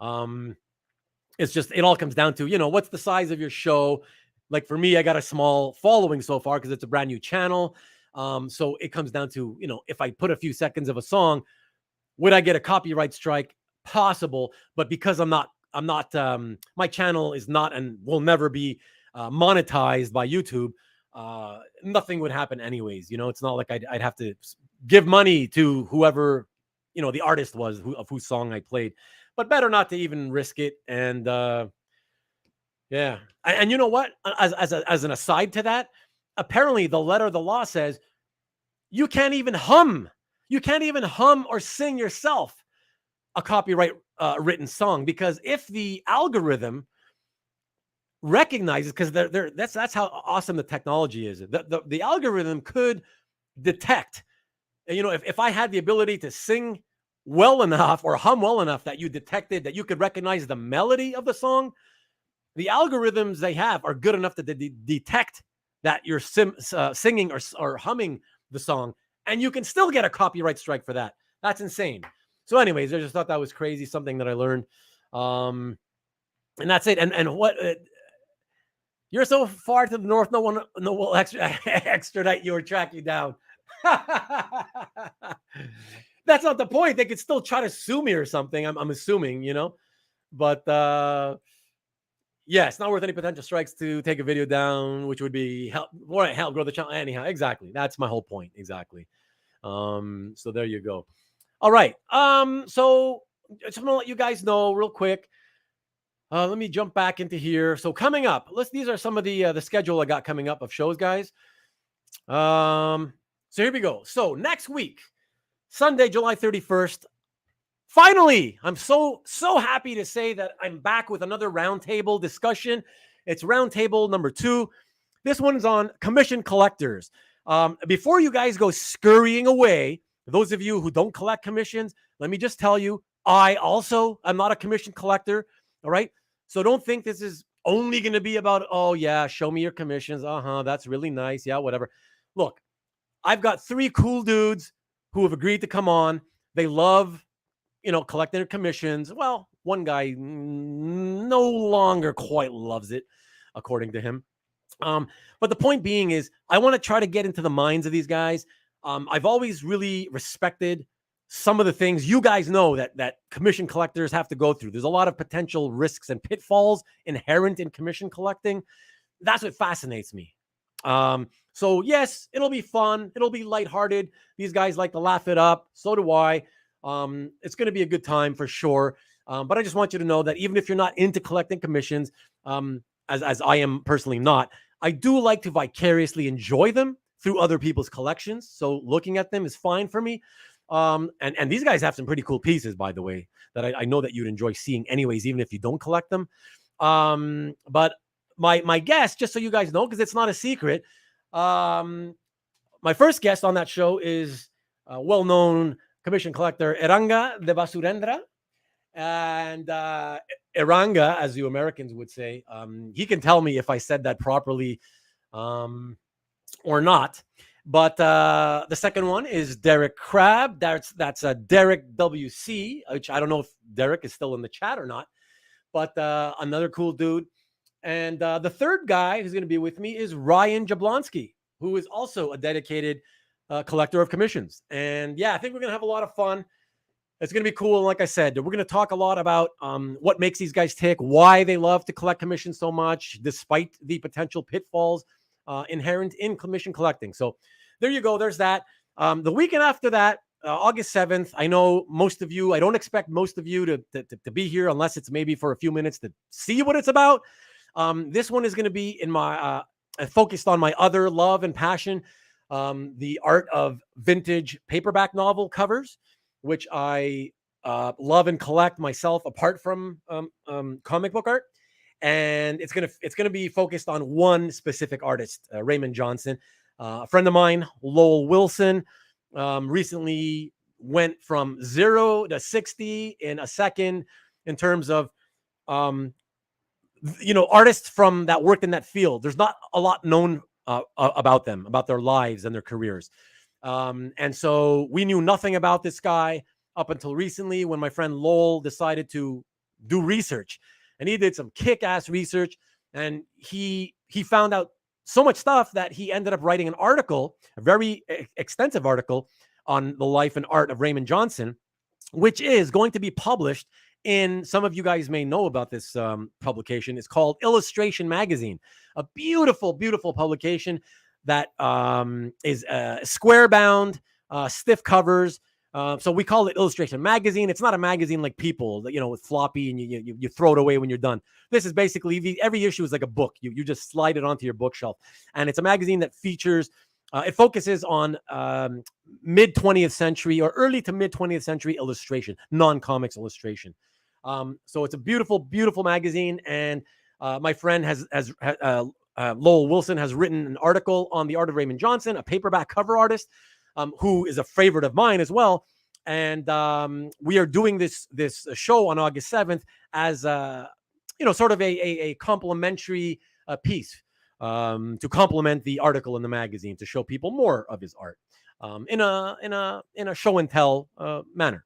It's just, it all comes down to, what's the size of your show? Like for me, I got a small following so far because it's a brand new channel. So it comes down to, if I put a few seconds of a song, would I get a copyright strike? Possible. But because I'm not, my channel is not and will never be monetized by YouTube, nothing would happen anyways. It's not like I'd have to give money to whoever, the artist was of whose song I played, but better not to even risk it. And yeah. And you know what? As an aside to that, apparently the letter of the law says you can't even hum or sing yourself a copyright written song, because if the algorithm recognizes, because that's how awesome the technology is. The algorithm could detect, if I had the ability to sing well enough or hum well enough that you detected that you could recognize the melody of the song, the algorithms they have are good enough to detect that you're singing or humming the song, and you can still get a copyright strike for that. That's insane. So anyways, I just thought that was crazy, something that I learned. And that's it. And what, you're so far to the north, no one will extradite you or track you down. That's not the point. They could still try to sue me or something. I'm assuming, but Yeah, it's not worth any potential strikes to take a video down, which would be help grow the channel. Anyhow, exactly. That's my whole point. Exactly. So there you go. All right. So just want to let you guys know real quick. Let me jump back into here. So coming up, these are some of the schedule I got coming up of shows, guys. So here we go. So next week, Sunday, July 31st. Finally, I'm so happy to say that I'm back with another roundtable discussion. It's roundtable number 2. This one's on commission collectors. Before you guys go scurrying away, those of you who don't collect commissions, let me just tell you, I also am not a commission collector. All right. So don't think this is only going to be about, oh, yeah, show me your commissions. That's really nice. Yeah, whatever. Look, I've got 3 cool dudes who have agreed to come on. They love, collecting their commissions. Well, one guy no longer quite loves it, according to him. But the point being is I want to try to get into the minds of these guys. I've always really respected some of the things you guys know that commission collectors have to go through. There's a lot of potential risks and pitfalls inherent in commission collecting. That's what fascinates me. So yes, it'll be fun. It'll be lighthearted. These guys like to laugh it up. So do I. It's going to be a good time for sure. But I just want you to know that even if you're not into collecting commissions, as I am personally not, I do like to vicariously enjoy them through other people's collections. So looking at them is fine for me. And these guys have some pretty cool pieces, by the way, that I know that you'd enjoy seeing anyways, even if you don't collect them. But my guest, just so you guys know, because it's not a secret, my first guest on that show is well-known commission collector Eranga de Basurendra. And Eranga, as you Americans would say, he can tell me if I said that properly or not. But the second one is Derek Crabb. That's Derek WC, which I don't know if Derek is still in the chat or not. But another cool dude. And the third guy who's going to be with me is Ryan Jablonski, who is also a dedicated collector of commissions. And yeah, I think we're going to have a lot of fun. It's going to be cool. And like I said, we're going to talk a lot about what makes these guys tick, why they love to collect commissions so much, despite the potential pitfalls inherent in commission collecting. So there you go. There's that. The weekend after that, August 7th, I know most of you, I don't expect most of you to be here unless it's maybe for a few minutes to see what it's about. This one is going to be in my focused on my other love and passion, the art of vintage paperback novel covers, which I love and collect myself apart from comic book art. And it's gonna be focused on one specific artist, Raymond Johnson. A friend of mine, Lowell Wilson, recently went from 0 to 60 in a second in terms of artists from that worked in that field. There's not a lot known about them, about their lives and their careers. And so we knew nothing about this guy up until recently when my friend Lowell decided to do research. And he did some kick-ass research, and he found out so much stuff that he ended up writing an article, a very extensive article on the life and art of Raymond Johnson, which is going to be published in, some of you guys may know about this publication. It's called Illustration Magazine, a beautiful, beautiful publication that is square bound, stiff covers. So we call it Illustration Magazine. It's not a magazine like People, with floppy and you throw it away when you're done. This is basically every issue is like a book. You just slide it onto your bookshelf, and it's a magazine that features. It focuses on mid 20th century or early to mid 20th century illustration, non-comics illustration. So it's a beautiful, beautiful magazine, and my friend Lowell Wilson has written an article on the art of Raymond Johnson, a paperback cover artist, who is a favorite of mine as well. And we are doing this show on August 7th as sort of a complimentary piece to complement the article in the magazine, to show people more of his art in a show and tell manner.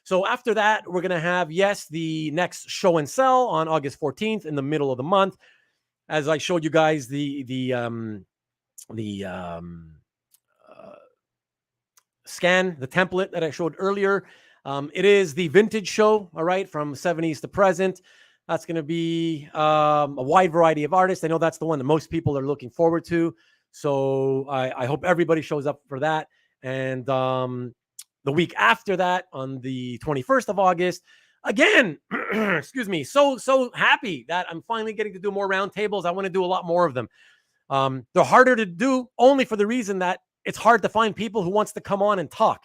So after that, we're going to have, the next show and sell on August 14th in the middle of the month. As I showed you guys scan, the template that I showed earlier. It is the vintage show, all right, from 70s to present. That's going to be a wide variety of artists. I know that's the one that most people are looking forward to. So I hope everybody shows up for that. And the week after that, on the 21st of August, again, excuse me, so happy that I'm finally getting to do more roundtables. I want to do a lot more of them. They're harder to do only for the reason that it's hard to find people who wants to come on and talk.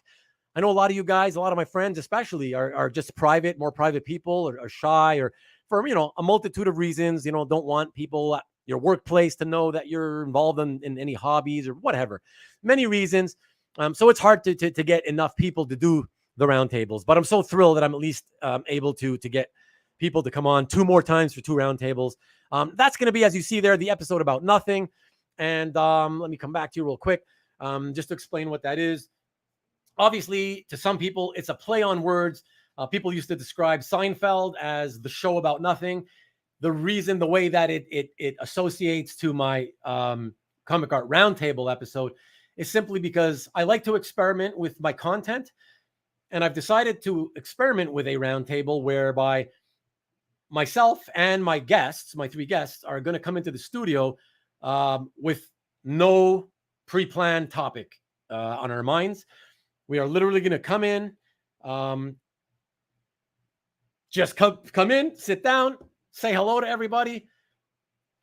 I know a lot of you guys, a lot of my friends especially, are just private, more private people, or shy, or for, a multitude of reasons, don't want people at your workplace to know that you're involved in any hobbies or whatever. Many reasons. So it's hard to get enough people to do the roundtables. But I'm so thrilled that I'm at least able to get people to come on 2 more times for 2 roundtables. That's going to be, as you see there, the episode about nothing. And let me come back to you real quick just to explain what that is. Obviously, to some people, it's a play on words. People used to describe Seinfeld as the show about nothing. The way that it associates to my Comic Art Roundtable episode is simply because I like to experiment with my content. And I've decided to experiment with a roundtable whereby myself and my guests, my 3 guests, are going to come into the studio with no pre-planned topic on our minds. We are literally going to come in, just come in, sit down, say hello to everybody,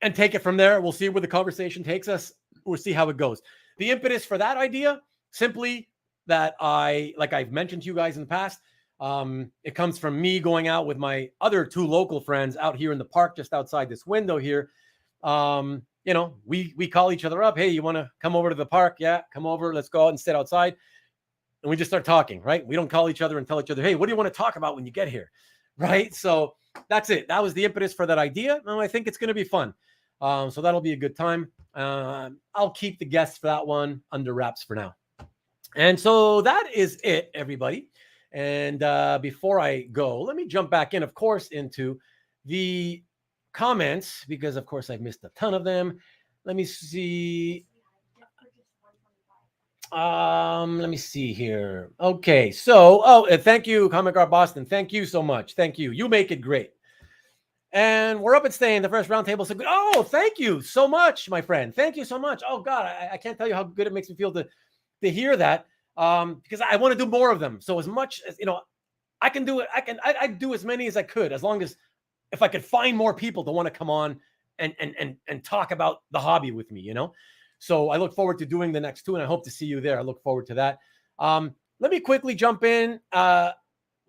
and take it from there. We'll see where the conversation takes us. We'll see how it goes. The impetus for that idea, simply that like I've mentioned to you guys in the past, it comes from me going out with my other 2 local friends out here in the park, just outside this window here. We call each other up. Hey, you want to come over to the park? Yeah, come over. Let's go out and sit outside. And we just start talking, right? We don't call each other and tell each other, hey, what do you want to talk about when you get here? Right? So that's it. That was the impetus for that idea. And I think it's going to be fun. So that'll be a good time. I'll keep the guests for that one under wraps for now. And so that is it, everybody. And before I go, let me jump back in, of course, into the comments, because, of course, I've missed a ton of them. Let me see. Let me see here. Okay, so thank you, Comic Art Boston. Thank you so much. Thank you. You make it great. And we're up at staying. The first roundtable. So good. Oh, thank you so much, my friend. Thank you so much. Oh God, I can't tell you how good it makes me feel to hear that. Because I want to do more of them. So as much as I can do it. I'd do as many as I could, as long as if I could find more people to want to come on and talk about the hobby with me. So I look forward to doing the next 2, and I hope to see you there. I look forward to that. Let me quickly jump in.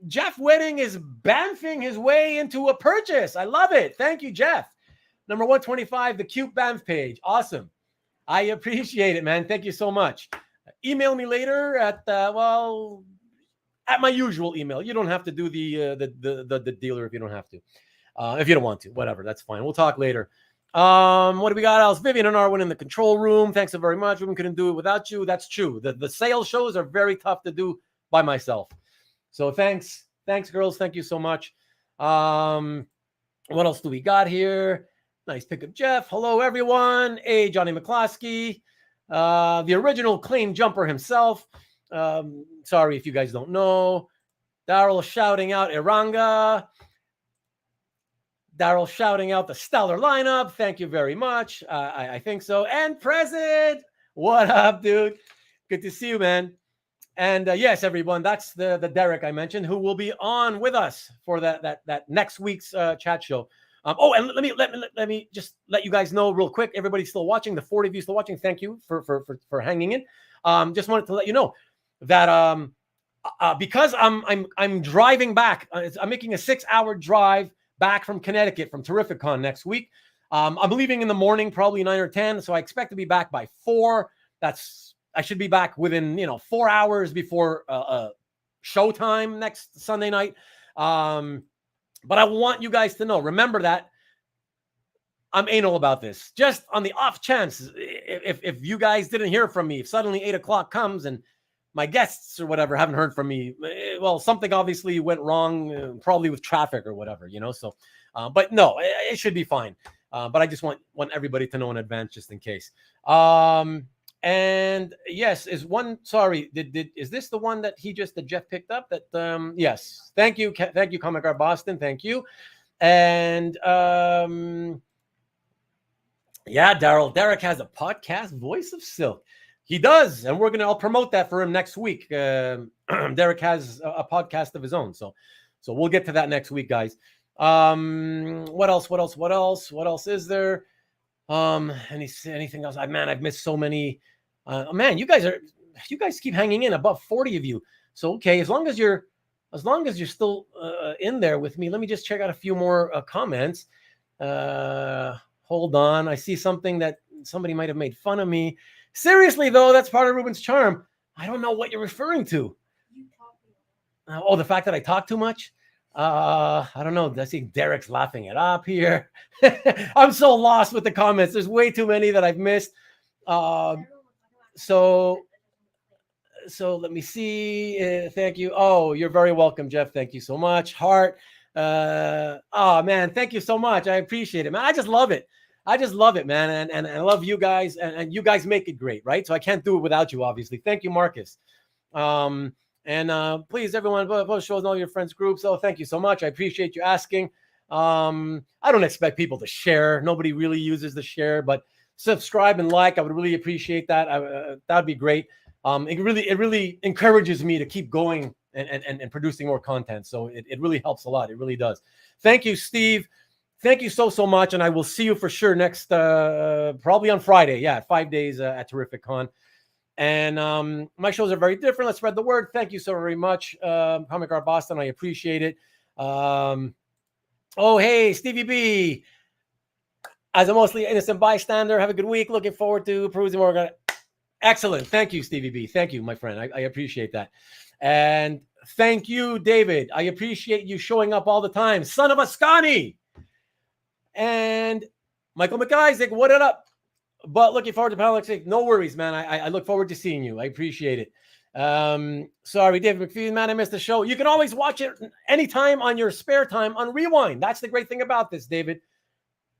Jeff Wedding is bamfing his way into a purchase. I love it. Thank you, Jeff. Number 125, the cute Bamf page. Awesome. I appreciate it, man. Thank you so much. Email me later at my usual email. You don't have to do the dealer if you don't have to. If you don't want to, whatever, that's fine. We'll talk later. What do we got else? Vivian and Arwin in the control room. Thanks so very much. We couldn't do it without you. That's true. The sales shows are very tough to do by myself. So thanks, girls. Thank you so much. What else do we got here? Nice pickup, Jeff. Hello, everyone. Hey, Johnny McCloskey, the original claim jumper himself. Sorry if you guys don't know. Daryl shouting out Iranga. Daryl shouting out the stellar lineup. Thank you very much. I think so. And Present. What up, dude? Good to see you, man. And yes, everyone, that's the Derek I mentioned, who will be on with us for that next week's chat show. And let me just let you guys know real quick. Everybody's still watching. The 40 of you still watching. Thank you for hanging in. Just wanted to let you know that because I'm driving back. I'm making a 6-hour drive back from Connecticut from Terrificon next week. I'm leaving in the morning, probably 9 or 10. So I expect to be back by 4. I should be back within 4 hours before showtime next Sunday night. But I want you guys to know, remember that I'm anal about this. Just on the off chance, if you guys didn't hear from me, if suddenly 8 o'clock comes and my guests or whatever haven't heard from me, well, something obviously went wrong, probably with traffic or whatever, So, but no, it should be fine. But I just want everybody to know in advance, just in case. And yes, is this the one that Jeff picked up? That yes, thank you, Comic Art Boston, thank you. And yeah, Daryl. Derek has a podcast, Voice of Silk. He does, and I'll promote that for him next week. Derek has a podcast of his own, so we'll get to that next week, guys. What else? What else is there? Anything else? I've missed so many. Man, you guys keep hanging in, above 40 of you. So okay, as long as you're still in there with me, let me just check out a few more comments. Hold on. I see something that somebody might have made fun of me. Seriously, though, that's part of Ruben's charm. I don't know what you're referring to. The fact that I talk too much? I don't know. I see Derek's laughing it up here. I'm so lost with the comments. There's way too many that I've missed. So let me see. Thank you. Oh, you're very welcome, Jeff. Thank you so much. Heart. Oh man, thank you so much. I appreciate it, man. I just love it. Man. And I love you guys, and you guys make it great, right? So I can't do it without you, obviously. Thank you, Marcus. And please, everyone, post shows in all your friends' groups. Oh, thank you so much. I appreciate you asking. I don't expect people to share. Nobody really uses the share, but subscribe and like. I would really appreciate that. That would be great. It really encourages me to keep going and producing more content. So it really helps a lot. It really does. Thank you, Steve. Thank you so much. And I will see you for sure next, probably on Friday. Yeah, 5 days at Terrific Con. And my shows are very different. Let's spread the word. Thank you so very much, Comic Art Boston. I appreciate it. Oh, hey, Stevie B. As a mostly innocent bystander, have a good week. Looking forward to perusing more. Excellent. Thank you, Stevie B. Thank you, my friend. I appreciate that. And thank you, David. I appreciate you showing up all the time. Son of a Scotty. And Michael McIsaac, what it up? But looking forward to Pelletier. No worries, man. I look forward to seeing you. I appreciate it. Sorry, David McPhee, man, I missed the show. You can always watch it anytime on your spare time on Rewind. That's the great thing about this, David.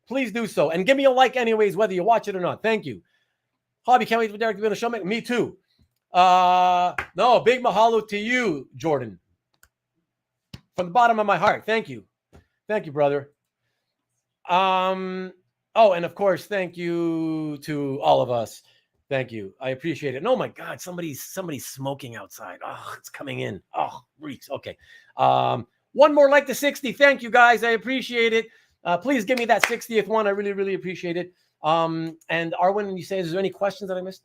Please do so. And give me a like anyways, whether you watch it or not. Thank you. Hobby, can't wait for Derek to be on the show. Me too. No, big mahalo to you, Jordan. From the bottom of my heart. Thank you. Thank you, brother. Oh, and of course, thank you to all of us. Thank you. I appreciate it. And oh my God, somebody's smoking outside. Oh, it's coming in. Oh, reeks. Okay. One more like the 60. Thank you guys. I appreciate it. Please give me that 60th one. I really, really appreciate it. And Arwen, you say, is there any questions that I missed?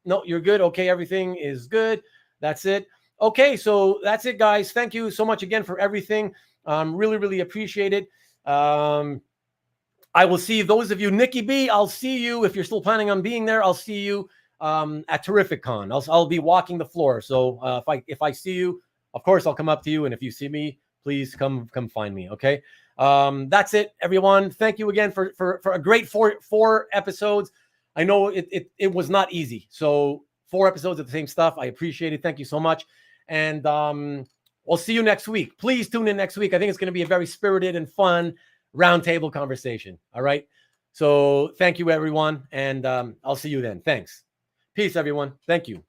No, you're good. Okay. Everything is good. That's it. Okay. So that's it, guys. Thank you so much again for everything. Really, really appreciate it. I will see those of you, Nikki B. I'll see you if you're still planning on being there. I'll see you at Terrific Con. I'll be walking the floor. So if I see you, of course I'll come up to you. And if you see me, please come find me. Okay. That's it, everyone. Thank you again for a great four episodes. I know it was not easy. So 4 episodes of the same stuff. I appreciate it. Thank you so much. And we'll see you next week. Please tune in next week. I think it's going to be a very spirited and fun roundtable conversation. All right. So thank you, everyone. And I'll see you then. Thanks. Peace, everyone. Thank you.